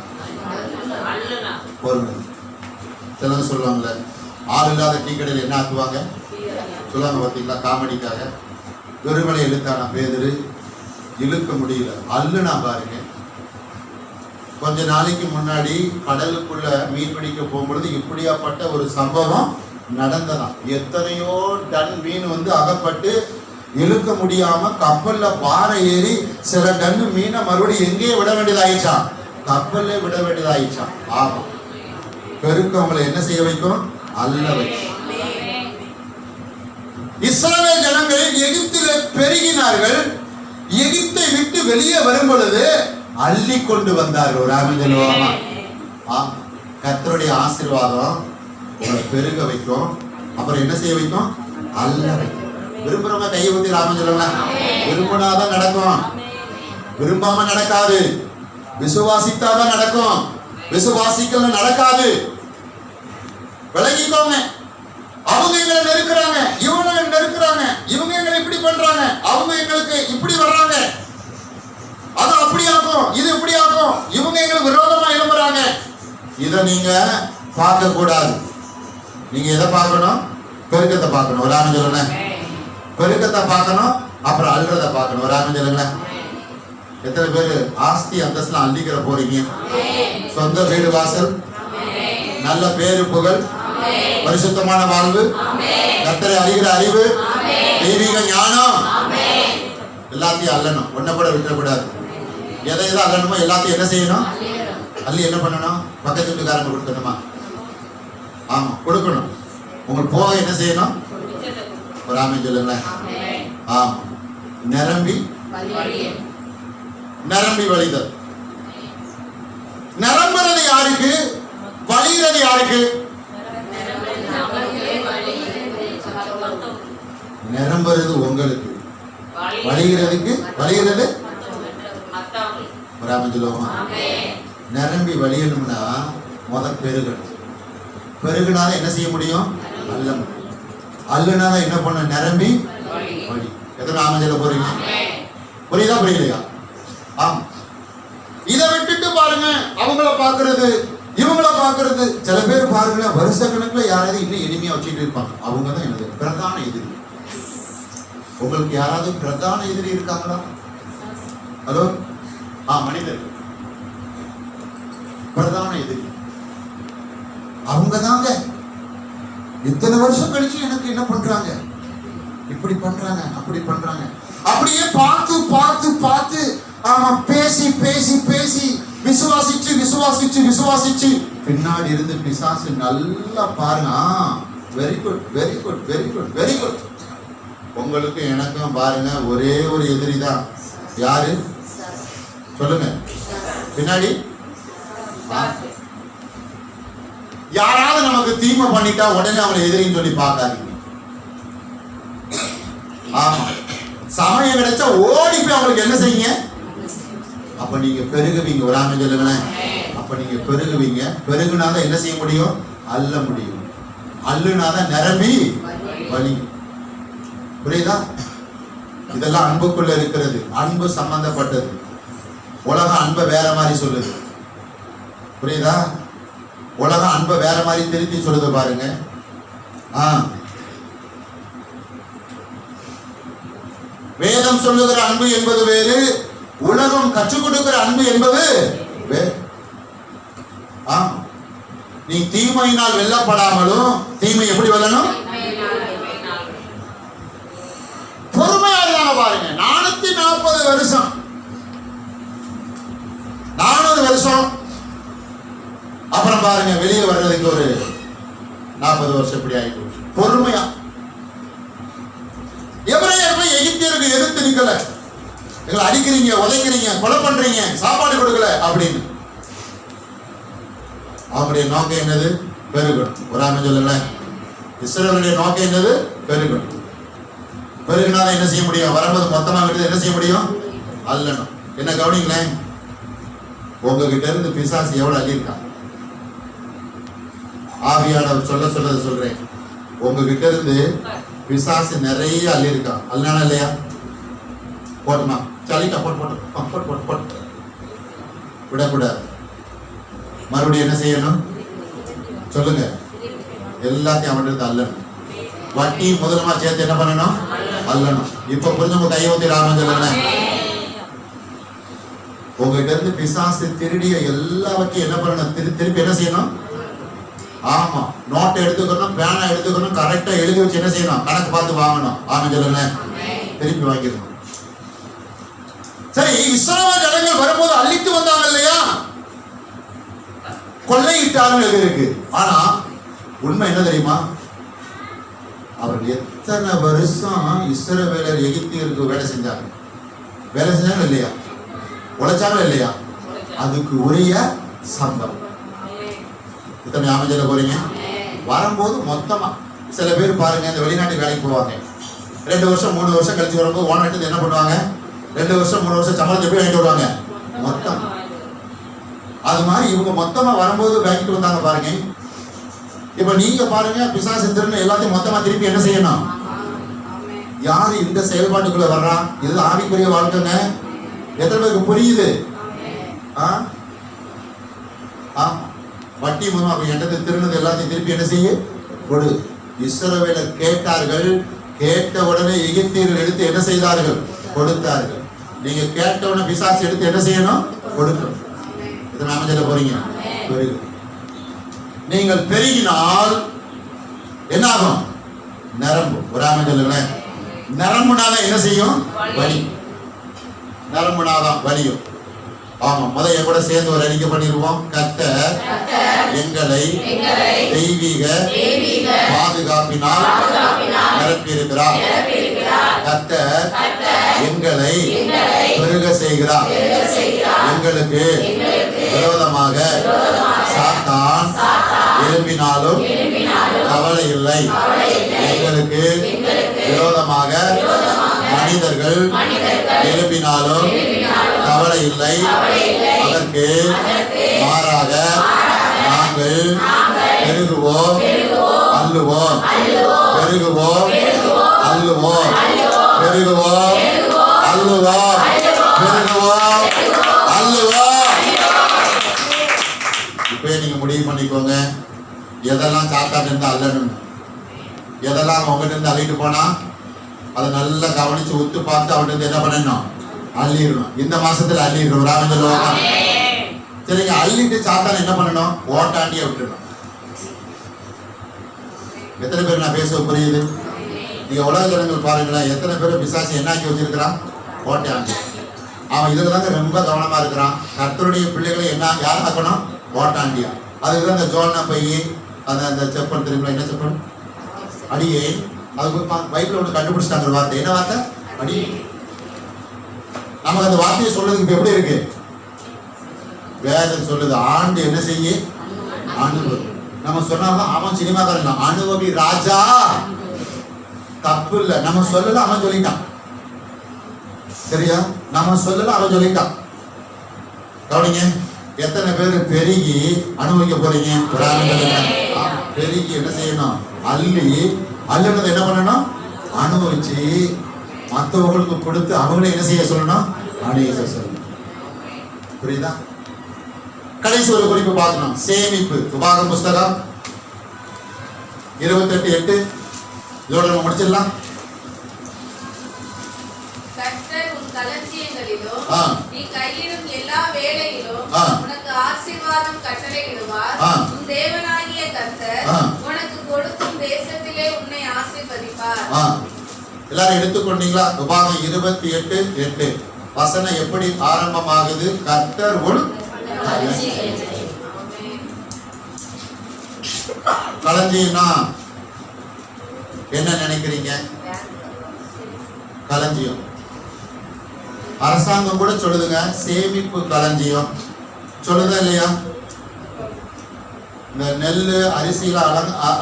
பொருள். சிலர் சொல்லுவாங்கல்ல, ஆள் இல்லாத டீ கடையில் என்ன ஆக்குவாங்க சொல்லுவாங்க பார்த்தீங்களா, காமெடிக்காக. வெறுமலை இழுத்தானா பேதரு, இழுக்க முடியல, அல்லுனா பாருங்க. கொஞ்ச நாளைக்கு முன்னாடி கடலுக்குள்ள மீன் பிடிக்க போகும்பொழுது இப்படியாப்பட்ட ஒரு சம்பவம் நடந்ததாம். எத்தனையோ டன் மீன் வந்து அகப்பட்டு இழுக்க முடியாம கப்பல்ல பாறை ஏறி சில டன் மீனை மறுபடியும் எங்கேயே விட வேண்டியதாயிடுச்சான், கப்பல்ல விட வேண்டியதாயிடுச்சான். ஆமா, பெருக்கவங்களை என்ன செய்ய வைக்கும், அல்ல வைக்கும். இஸ்ரவேல் ஜனங்கள் எகிப்திலே பெருகினார்கள். எகிப்தை விட்டு வெளியே வரும் பொழுது அள்ளி கொண்டு வந்தார்கள். ஒரு ஆமென். கர்த்தருடைய ஆசீர்வாதம் உங்களை பெருக வைக்கும். அப்புறம் என்ன செய்ய வைக்கும், அல்ல வைக்கும். விரும்புறவங்க கையை ஊத்தி ராமன் சொல்லுங்க. விரும்பினாதான் நடக்கும், விரும்பாம நடக்காது. விசுவாசித்தாதான் நடக்கும், விசுவாசிக்கல நடக்காது. விலகிக்கோங்க. அவங்க எங்களை நெருக்கிறாங்க, இவங்க நெருக்கிறாங்க, இவங்க எங்களை இப்படி பண்றாங்க, அவங்க எங்களுக்கு இப்படி வர்றாங்க, அது அப்படி ஆகும், இது இப்படி ஆகும், இவங்க எங்களுக்கு விரோதமா எழும்புறாங்க. இதை நீங்க பார்க்க கூடாது. நீங்க எதை பார்க்கணும், பெருக்கத்தை பார்க்கணும். ஒரு ஆமென் சொல்லுங்க. பெருக்கத்தை பார்க்கணும், அப்புறம் அல்றதை பார்க்கணும். ஒரு ஆமென் சொல்லுங்க. எத்தனை பேர் ஆஸ்தி அந்தஸ்துலாம் அள்ளிக்கிற போறீங்க? சொந்த வீடு வாசல், நல்ல பேரு புகழ், பரிசுத்தமான வாழ்வு, கர்த்தரை அறிகிற அறிவு, தெய்வீக ஞானம், எல்லாத்தையும் அள்ளணும். ஒன்ன கூட விட்டுறக்கூடாது. எதை எதை அள்ளணுமோ எல்லாத்தையும் என்ன செய்யணும், அள்ளி என்ன பண்ணணும், பக்கத்து வீட்டுக்காரங்க கொடுக்கணுமா? ஆமா, கொடுக்கணும். உங்களுக்கு போக என்ன செய்யணும், ஒரு ஆமென் சொல்லுங்களேன். ஆமா, நிரம்பி நிரம்பி வழிதல். நிரம்புறது யாருக்கு, வழிகிறது யாருக்கு? நிரம்புறது உங்களுக்கு, வழிகிறது சொல்லுவோமா? நிரம்பி வழியணும்னா முதல் பெருகணும். பெருகுனாதான் என்ன செய்ய முடியும்? அள்ள முடியும். அள்ளுனாதான் என்ன பண்ண? நிரம்பி வழி. எத்தனை ஆமஞ்சல போறீங்க? புரியுதா புரியலையா? ஆமா. இதை விட்டுட்டு பாருங்க, அவங்கள பாக்குறது இவங்கள பாக்குறது. சில பேர் பாருங்க வருஷ கணக்குல யாராவது இன்னும் இனிமையா வச்சுட்டு இருப்பாங்க. அவங்க தான் எனது பிரதான எதிரி. உங்களுக்கு யாராவது பிரதான எதிரி இருக்காங்களா? ஹலோ, மனிதர் பிரதான எதிரி அவங்க தாங்க. இத்தனை வருஷம் கழிச்சு எனக்கு என்ன பண்றாங்க, இப்படி பண்றாங்க, அப்படி பண்றாங்க. அப்படியே பார்த்து பார்த்து பார்த்து பேசி பேசி பேசி விசுவாசிச்சு விசுவாசிச்சு விசுவாசிச்சு பின்னாடி இருந்து பிசாசு நல்லா பாருங்க. Very good very good very good very good. உங்களுக்கு எனக்கும் பாருங்க ஒரே ஒரு எதிரி தான். யாரு சொல்லுங்க? பின்னாடி யாராவது நமக்கு தீமை பண்ணிட்டா உடனே அவங்களை எதிரின்னு சொல்லி பார்க்காதீங்க. ஆமா, சமயம் கிடைச்சா ஓடி போய் அவங்களுக்கு என்ன செய்யுங்க. அப்ப நீங்க பெருகுவீங்க. ஒரு ஆமை சொல்லுங்களேன். அப்ப நீங்க பெருகுவீங்க. பெருகுனாதான் என்ன செய்ய முடியும்? அள்ள முடியும். அள்ளுனாதான் நிரம்பி வழி. புரியுதா? இதெல்லாம் அன்புக்குள்ள இருக்கிறது. அன்பு சம்பந்தப்பட்டது. உலகம் அன்பை வேற மாதிரி சொல்லுது. புரியுதா? உலகம் அன்பை வேற மாதிரி திருத்தி சொல்லுது பாருங்க. வேதம் சொல்லுகிற அன்பு என்பது வேறு, உலகம் கற்றுக் கொடுக்கிற அன்பு என்பது வேறு. நீ தீமையினால் வெல்லப்படாமலும், தீமை எப்படி வெல்லணும்? பொறுமையா இருந்தாங்க பாருங்க. 440 வருஷம் 400 வருஷம் அப்புறம் பாருங்க வெளியே வர்றதுக்கு ஒரு 40 வருஷம் இப்படி ஆயிடுச்சு. பொறுமையா எபிரேயர் போய் எகிப்தியருக்கு எதிர்த்து நிக்கல. எங்களை அடிக்கிறீங்க, உதைக்கிறீங்க, கொலை பண்றீங்க, சாப்பாடு கொடுக்கல அப்படின்னு. அவங்களுடைய நோக்கம் என்னது? பெருகணும். ஒரு ஆமை சொல்லல. இஸ்ரவேலுடைய நோக்கம் என்னது? பெருகணும். பெருகினாதான் என்ன செய்ய முடியும்? வரும்போது மொத்தமா விட்டு என்ன செய்ய முடியும்? அள்ளணும். என்ன கவனிங்களேன், உங்ககிட்ட இருந்து பிசாசு எவ்வளவு அள்ளியிருக்கான். ஆவியானவர் சொல்றதை சொல்றேன். உங்ககிட்ட இருந்து பிசாசு நிறைய அள்ளியிருக்கான். அல்லானா இல்லையா? போட்டுமா சளிட்டா போட்டு விடக்கூடாது. மறுபடியும் என்ன செய்யணும் சொல்லுங்க? எல்லாத்தையும் அவன் அள்ளணும். வட்டி முதலமா சேர்த்து என்ன பண்ணணும்? அள்ளணும். இப்ப புரிஞ்சவங்க கையை ஊத்தி ராமன் சொல்லல. உங்ககிட்ட இருந்து பிசாசு திருடிய எல்லாவற்றையும் என்ன பண்ணணும்? திருப்பி என்ன செய்யணும்? ஆமா, நோட்டை எடுத்துக்கணும், பேனா எடுத்துக்கணும், கரெக்டா எழுதி வச்சு என்ன செய்யணும்? கணக்கு பார்த்து வாங்கணும். ஆமன் சொல்லல. திருப்பி வாங்கிடணும். சரி, இஸ்ரவேல் ஜனங்கள் வரும்போது அழித்து வந்தாங்க இல்லையா? கொள்ளையிட்டார்கள் இருக்கு. ஆனா உண்மை என்ன தெரியுமா? அவர்கள் எத்தனை வருஷம் இஸ்ரவேலர் எகிப்தியருக்கு வேலை செஞ்சாங்க? வேலை செஞ்சாங்க இல்லையா? உழைச்சாங்க இல்லையா? அதுக்கு உரிய சம்பளம். இத்தனை அமைச்சர போறீங்க. வரும்போது மொத்தமா சில பேர் பாருங்க, இந்த வெளிநாட்டு வேலைக்கு போவாங்க. 2 வருஷம் 3 வருஷம் கழிச்சு வரும்போது ஓனர் என்ன பண்ணுவாங்க? 2 வருஷம் 3 வருஷம் சம்பளத்தை எப்படி வாங்கிட்டு வருவாங்க? மொத்தம். அது மாதிரி இவங்க மொத்தமா வரும்போது வாங்கிட்டு வந்தாங்க பாருங்க. இப்ப நீங்க பாருங்க, பிசாசு திருன்னு எல்லாத்தையும் மொத்தமா திருப்பி என்ன செய்யணும்? யாரு இந்த செயல்பாட்டுக்குள்ள வர்றா? இது ஆவிக்குரிய வாழ்க்கைங்க. எத்தனை பேருக்கு புரியுது? வட்டி மூலமா என்கிட்ட திருநது எல்லாத்தையும் திருப்பி என்ன செய்ய கொடு. இஸ்ரவேலர் கேட்டார்கள். கேட்ட உடனே எகிப்தியர்கள் எடுத்து என்ன செய்தார்கள்? கொடுத்தார்கள். நீங்க கேட்ட உடனே பிசாசு எடுத்து என்ன செய்யணும்? கொடுக்கணும். இதை நாம சொல்ல போறீங்க. நீங்கள் பெருகினால் என்ன ஆகும்? நரம்பு. ஒரு ஆமை சொல்லுங்களேன். நரம்புனாதான் என்ன செய்யும்? வலி. நரம்புனாதான் வலியும். ஆமா, முதல்ல கூட சேர்ந்து ஒரு அறிக்கை பண்ணிடுவோம். கர்த்தர் எங்களை தெய்வீக பாதுகாப்பினால் நிரப்பியிருக்கிறார். கர்த்தர் எங்களை பெருக செய்கிறார். எங்களுக்கு விரோதமாக சாத்தான் எழும்பினாலும் கவலை இல்லை. எங்களுக்கு விரோதமாக மனிதர்கள் எழுப்பினாலும் கவலை இல்லை, அதற்கு மாறாக நாங்கள் பெருகுவோம், அள்ளுவோம், பெருகுவோம், அள்ளுவோம், பெருகுவோம், அள்ளுவோம், பெருகுவோம், அள்ளுவோம். இப்பயே நீங்க முடிவு பண்ணிக்கோங்க, எதெல்லாம் சாத்தாட்டு இருந்து அல்லணும், எதெல்லாம் உங்ககிட்ட இருந்து அள்ளிட்டு போனா அதை நல்லா கவனிச்சு உத்து பார்த்து அவன்கிட்ட இருந்து என்ன பண்ணணும், அள்ளிடணும். இந்த மாசத்துல அள்ளிடணும். ராமன் சொல்லுவாங்க. சரிங்க, அள்ளிட்டு சாத்தான் என்ன பண்ணணும், ஓட்டாண்டிய விட்டுடணும். எத்தனை பேர் நான் பேச புரியுது? நீங்க உலக ஜனங்கள் பாருங்களேன், எத்தனை பேர் பிசாசு என்ன ஆக்கி வச்சிருக்கிறான், ஓட்டாண்டி. அவன் இதுல தாங்க ரொம்ப கவனமா இருக்கிறான். கர்த்தருடைய பிள்ளைகளை என்ன யார் ஆக்கணும், ஓட்டாண்டியா. அதுக்கு அந்த ஜோல்னா பையி அந்த செப்பல் தெரியுமா, என்ன செப்பல், அடியே. அதுக்கு பைபிள் ஒன்று கண்டுபிடிச்சிட்டாங்க ஒரு வார்த்தை. என்ன வார்த்தை, அடி. நமக்கு அந்த வார்த்தையை சொல்றதுக்கு இப்ப எப்படி இருக்கு, வேதம் சொல்லுது ஆண்டு என்ன செய்ய, அனுபவி. நம்ம சொன்னாலும் அவன் சினிமாக்காரன் அனுபவி ராஜா, தப்பு இல்லை. நம்ம சொல்லல, அவன் சொல்லிட்டான். சரியா, நம்ம சொல்லல, அவன் சொல்லிட்டான். கவனிங்க, எத்தனை பேர் பெருகி அனுபவிக்க போறீங்க? பெருகி என்ன செய்யணும், அள்ளுனதை என்ன பண்ணணும், அனுபவிச்சு மற்றவங்களுக்கு கொடுத்து அவங்களே என்ன செய்ய சொல்லணும், அநேக சொல்லணும். புரியுதா? கடைசி ஒரு குறிப்பு பார்க்கணும், சேமிப்பு. உபாகம் புஸ்தகம் 28:8. இதோட நம்ம முடிச்சிடலாம். கர்த்தர் உன் களஞ்சியங்களிலும் நீ கையிடும் எல்லா வேலையிலும் உனக்கு ஆசீர்வாதம் கட்டளையிடுவார். உன் தேவனாகிய கர்த்தர் உனக்கு கொடுக்கும் தேசத்திலே உன்னை ஆசீர்வதிப்பார். எல்லாரும் எடுத்துக்கொண்டீங்களா? உபாகம் 28:8 வசனம் எப்படி ஆரம்பமாகுது? கர்த்தர் உன் களஞ்சியம்னா என்ன நினைக்கிறீங்க? களஞ்சியம். அரசாங்கம் கூட சொல்லுதுங்க, சேமிப்பு களஞ்சியம். சொல்லுதா இல்லையா? இந்த நெல்லு அரிசியில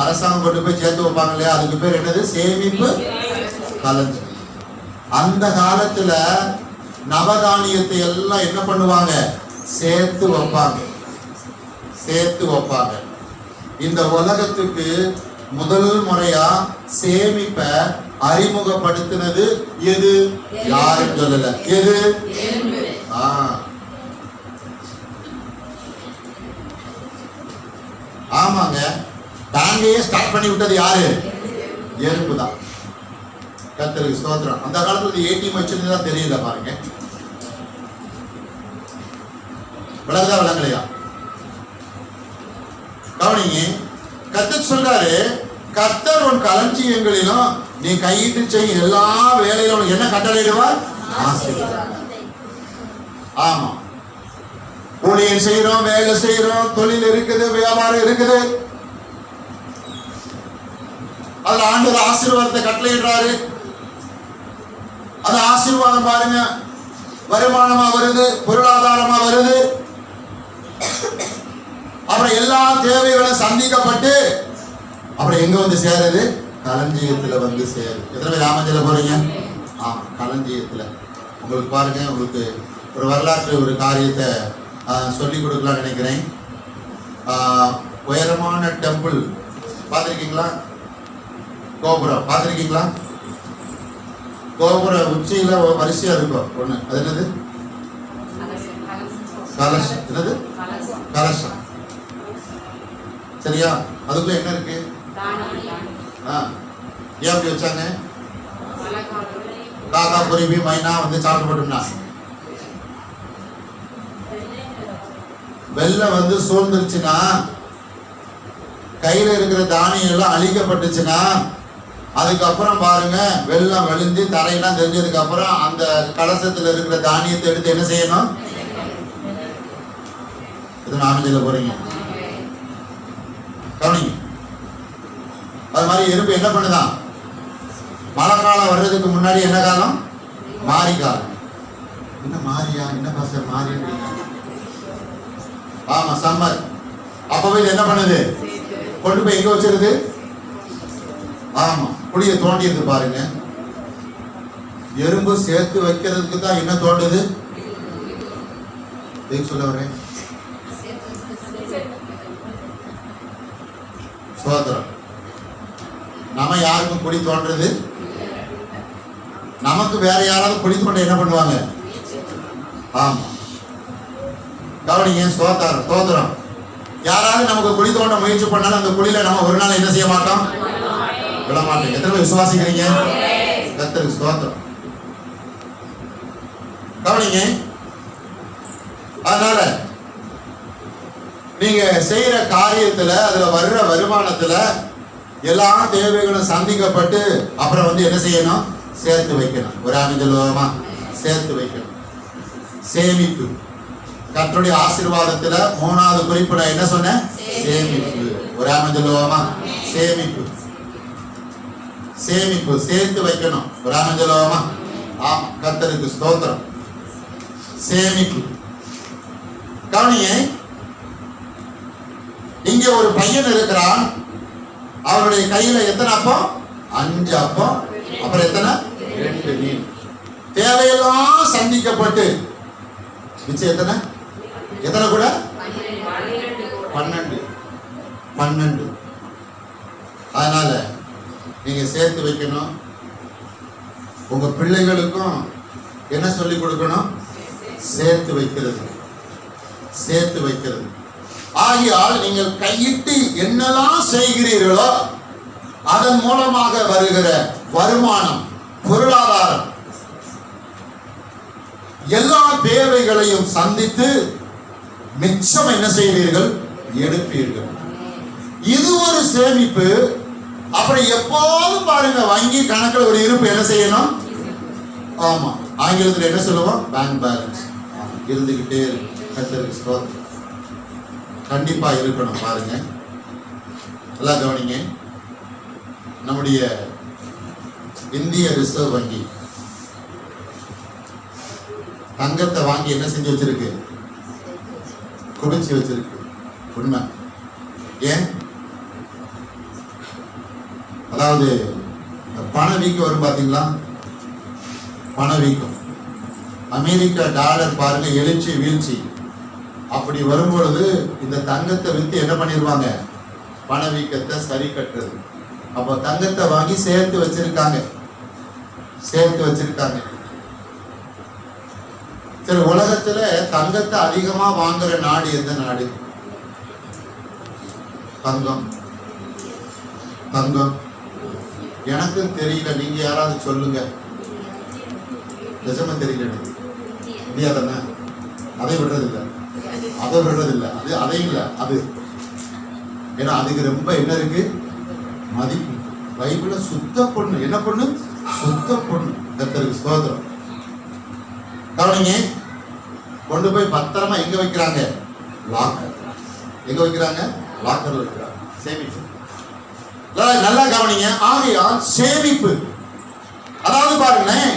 அரசாங்கம் கொண்டு போய் சேர்த்து வைப்பாங்க இல்லையா, அதுக்கு பேர் என்னது? சேமிப்பு களஞ்சியம். அந்த காலத்துல நவதானியத்தை எல்லாம் என்ன பண்ணுவாங்க? சேர்த்து வைப்பாங்க, சேர்த்து வைப்பாங்க. இந்த உலகத்துக்கு முதல் முறையா சேமிப்ப அறிமுகப்படுத்தினது எது? யாரும் சொல்லல. எது? ஆமாங்க, பேங்கையே ஸ்டார்ட் பண்ணி விட்டது யாரு? எறும்பு தான். கர்த்தருக்கு ஸ்தோத்திரம். அந்த காலத்துல ஏடிஎம் வச்சிருந்தா தெரியல பாருங்க. விளங்குதா விளங்கலையா? கவனிங்க, கர்த்தர் சொல்றாரு, கர்த்தர் உன் களஞ்சியங்களிலும் நீ கையிட்டு செய்யும் எல்லா வேலையிலும் என்ன கட்டளையிடுவார்? ஆமா, ஊழியர் செய்யறோம், வேலை செய்யறோம், தொழில் இருக்குது, வியாபாரம் இருக்குது, அதுல ஆண்டவர் ஆசீர்வாதத்தை கட்டளையிடுறாரு. அந்த ஆசீர்வாதம் பாருங்க, வருமானமா வருது, பொருளாதாரமா வருது. அப்புறம் எல்லா தேவைகளும் சந்திக்கப்பட்டு அப்புறம் எங்க வந்து சேருது? களஞ்சியத்துல வந்து சேருது. எத்தனை பேர் ராமஞ்சல போறீங்க? ஆமா, களஞ்சியத்துல. உங்களுக்கு பாருங்க, உங்களுக்கு ஒரு வரலாற்று ஒரு காரியத்தை சொல்லி கொடுக்கலாம்னு நினைக்கிறேன். உயரமான டெம்பிள் பார்த்துருக்கீங்களா? கோபுரம் பார்த்துருக்கீங்களா? கோபுர உச்சியில வரிசையா இருக்கும் ஒண்ணு, அது என்னது? கலசம். என்னது? கலசம். சரியா? அதுக்குள்ள என்ன இருக்கு? ஏன் அப்படி வச்சாங்க? காக்கா குருவி மைனா வந்து சாப்பிட்டு போட்டுனா வெள்ளம் வந்து சூழ்ந்துருச்சுன்னா, கையில இருக்கிற தானியம் எல்லாம் அழிக்கப்பட்டுச்சுன்னா, அதுக்கப்புறம் பாருங்க, வெள்ளம் வழிஞ்சு தரையெல்லாம் தெரிஞ்சதுக்கு அப்புறம் அந்த கலசத்துல இருக்கிற தானியத்தை எடுத்து என்ன செய்யணும்? இது நாம சொல்ல போறீங்க, கவனிங்க. அது மாதிரி எறும்பு என்ன பண்ணுதான்? மழை காலம் வர்றதுக்கு முன்னாடி என்ன காலம்? மாரி காலம். என்ன மாரியா? என்ன பாச மாறி? ஆமா, சம்மர். அப்பவே என்ன பண்ணுது? கொண்டு போய் எங்க வச்சிருது? ஆமா, குழியை தோண்டியது பாருங்க. எறும்பு சேர்த்து வைக்கிறதுக்கு தான் என்ன தோண்டுது? சொல்ல வரேன். சோதரம். நம்ம யாருக்கும் குழி தோன்றது? நமக்கு வேற யாராவது குழி தோண்ட என்ன பண்ணுவாங்க? ஆமா, கவனிங்க. சோதரம். யாராவது நமக்கு குழி தோண்ட முயற்சி பண்ணாலும் அந்த குழியில நம்ம ஒரு நாள் என்ன செய்ய மாட்டோம்? விட மாட்டோம். எத்தனை பேர் விசுவாசிக்கிறீங்க? கர்த்தருக்கு ஸ்தோத்திரம். கவனிங்க. அதனால நீங்க செய்யற காரியத்துல, அதுல வர்ற வருமானத்துல எல்லா தேவைகளும் சந்திக்கப்பட்டு அப்புறம் என்ன செய்யணும்? சேர்த்து வைக்கணும். ஒரு அமைஞ்சலோகமா சேர்த்து வைக்கணும். சேமிப்பு. கர்த்தருடைய ஆசீர்வாதத்துல 3வது குறிப்பு நான் என்ன சொன்னேன்? சேமிப்பு. ஒரு அமைஞ்சலோகமா சேமிப்பு. சேமிப்பு சேர்த்து வைக்கணும். ஒரு அமைஞ்சலோகமா. ஆமா, கர்த்தருக்கு ஸ்தோத்திரம். சேமிப்பு. கவனிங்க. இங்க ஒரு பையன் இருக்கிறான். அவருடைய கையில எத்தனை அப்பம்? 5 அப்பம். அப்புறம் எத்தனை? 2 மீன். தேவையெல்லாம் சந்திக்கப்பட்டு மிச்சம் எத்தனை? எத்தனை கூட? 12. அதனால நீங்க சேர்த்து வைக்கணும். உங்க பிள்ளைகளுக்கும் என்ன சொல்லி கொடுக்கணும்? சேர்த்து வைக்கிறது. சேர்த்து வைக்கிறது. ஆகையால் நீங்கள் கையிட்டு என்னெல்லாம் செய்கிறீர்களோ அதன் மூலமாக வருகிற வருமானம், பொருளாதாரம், எல்லா தேவைகளையும் சந்தித்து மிச்சம் என்ன செய்வீர்கள்? எடுப்பீர்கள். இது ஒரு சேமிப்பு. அப்புறம் எப்போதும் பாருங்க, வங்கி கணக்கில் ஒரு இருப்பு என்ன செய்யணும்? ஆமா, ஆங்கிலத்தில் என்ன சொல்லுவோம்? பேங்க் பேலன்ஸ் இருந்துகிட்டே இருக்கு. கண்டிப்பா இருக்கணும். பாருங்க, எல்லாம் கவனிங்க. நம்முடைய இந்திய ரிசர்வ் வங்கி தங்கத்தை வாங்கி என்ன செஞ்சு வச்சிருக்கு? குவிச்சு வச்சிருக்கு. உண்மை. ஏன்? அதாவது பணவீக்கம் வரும் பாத்தீங்களா? பணவீக்கம். அமெரிக்கா டாலர் பாருங்க, எழுச்சி வீழ்ச்சி. அப்படி வரும்பொழுது இந்த தங்கத்தை வித்து என்ன பண்ணிடுவாங்க? பணவீக்கத்தை சரி கட்டுறது. அப்போ தங்கத்தை வாங்கி சேர்த்து வச்சிருக்காங்க. சரி, உலகத்துல தங்கத்தை அதிகமா வாங்குற நாடு எந்த நாடு? தங்கம். எனக்கும் தெரியல, நீங்க யாராவது சொல்லுங்க. நிஜமா தெரியல. இந்தியா தானே? அதை விடுறதில்லை. அது அதையும் இல்லை. அது ஏன்னா அதுக்கு ரொம்ப என்ன இருக்கு? மதிப்பு. பைபிள்ல சுத்த பொண்ணு. என்ன பொண்ணு? சுத்த பொண்ணு. கர்த்தருக்கு ஸ்தோத்திரம். கவனிங்க. கொண்டு போய் பத்திரமா எங்க வைக்கிறாங்க? லாக்கர். எங்க வைக்கிறாங்க? லாக்கர்ல வைக்கிறாங்க. சேமிப்பு. நல்லா கவனிங்க. ஆகையால் சேமிப்பு, அதாவது பாருங்களேன்,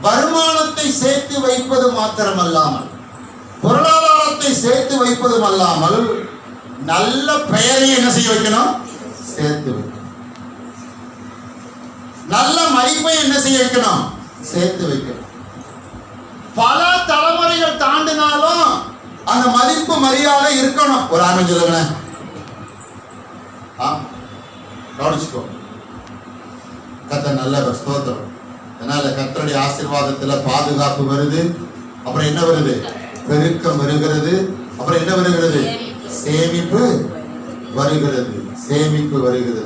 வருமானத்தை சேர்த்து வைப்பது மாத்திரமல்லாமல், பொருளாதாரத்தை சேர்த்து வைப்பதும் அல்லாமல், நல்ல பெயரை என்ன செய்ய வைக்கணும்? சேர்த்து வைக்கணும். நல்ல மதிப்பை என்ன செய்ய வைக்கணும்? சேர்த்து வைக்கணும். பல தலைமுறைகள் தாண்டினாலும் அந்த மதிப்பு மரியாதை இருக்கணும். ஒரு ஆமென் சொல்லுங்களேன். கவனிச்சுக்கோ. கர்த்தர் நல்லவர். ஸ்தோத்திரம். அதனால கர்த்தருடைய ஆசீர்வாதத்துல பாதுகாப்பு வருது. அப்புறம் என்ன வருது? பெருக்கம் வருகிறது. அப்புறம் என்ன வருகிறது? சேமிப்பு வருகிறது.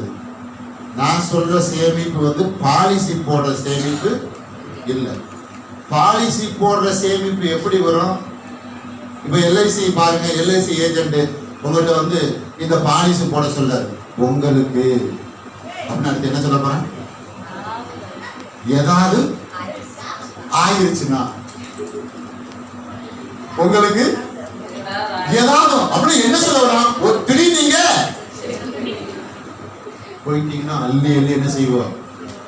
நான் சொல்ற சேமிப்பு பாலிசி போடுற சேமிப்பு இல்லை. பாலிசி போடுற சேமிப்பு எப்படி வரும்? இப்ப எல்ஐசி பாருங்க, எல்ஐசி ஏஜென்ட் உங்கள்கிட்ட இந்த பாலிசி போட சொல்லாரு உங்களுக்கு அப்படின்னு. அடுத்து என்ன சொல்ல போறேன்? ஏதாவது ஆயிருச்சுன்னா உங்களுக்கு ஏதாவது அப்படி என்ன சொல்ல வரோம்? ஒரு திடீர் நீங்க போயிட்டீங்கன்னா அள்ளி என்ன செய்வோம்?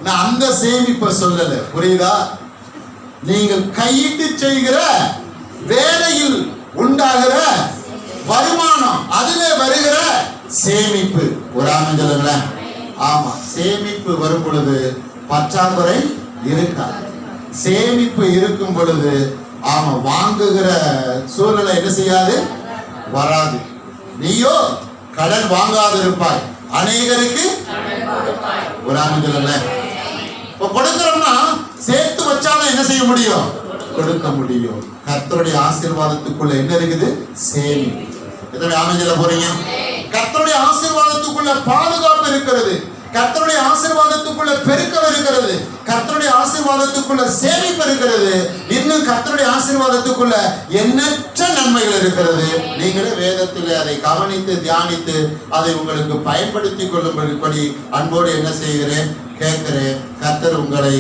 நான் அந்த சேமிப்பை சொல்லல. புரியுதா? நீங்கள் கையிட்டு செய்கிற வேலையில் உண்டாகிற வருமானம், அதிலே வருகிற சேமிப்பு. ஒரு ஆமென் சொல்லுங்களேன். ஆமா, சேமிப்பு வரும் பொழுது பற்றாக்குறை இருக்காது. சேமிப்பு இருக்கும் பொழுது ஆமா வாங்குகிற சூழ்நிலை என்ன செய்யாது, வராது. நீயோ கடன் வாங்காது இருப்பாய், அநேகருக்கு ஒரு ஆமீன். இப்ப கொடுக்கிறோம்னா சேர்த்து வச்சாலும் என்ன செய்ய முடியும், கொடுக்க முடியும். கர்த்தருடைய ஆசீர்வாதத்துக்குள்ள என்ன இருக்குது, சேமிப்பு. எத்தனை ஆமீன் சொல்ல போறீங்க? கர்த்தருடைய ஆசீர்வாதத்துக்குள்ள பாதுகாப்பு இருக்கிறது, கர்த்தருடைய ஆசீர்வாதத்துக்குள்ள பெருக்கம் இருக்கிறது, கர்த்தருடைய ஆசீர்வாதத்துக்குள்ள சேமிப்பு இருக்கிறது, இன்னும் கர்த்தருடைய ஆசீர்வாதத்துக்குள்ள எண்ணற்ற நன்மைகள் இருக்கிறது. நீங்களே வேதத்தில் அதை கவனித்து தியானித்து அதை உங்களுக்கு பயன்படுத்திக் கொள்ளும்படி அன்போடு என்ன செய்கிறேன், கேட்கிறேன். கர்த்தர் உங்களை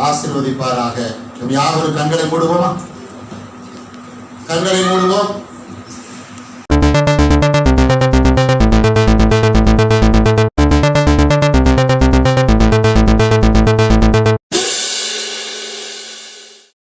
ஆசீர்வதிப்பாராக. யாவரும் கண்களை மூடுவோமா? கண்களை மூடுவோம்.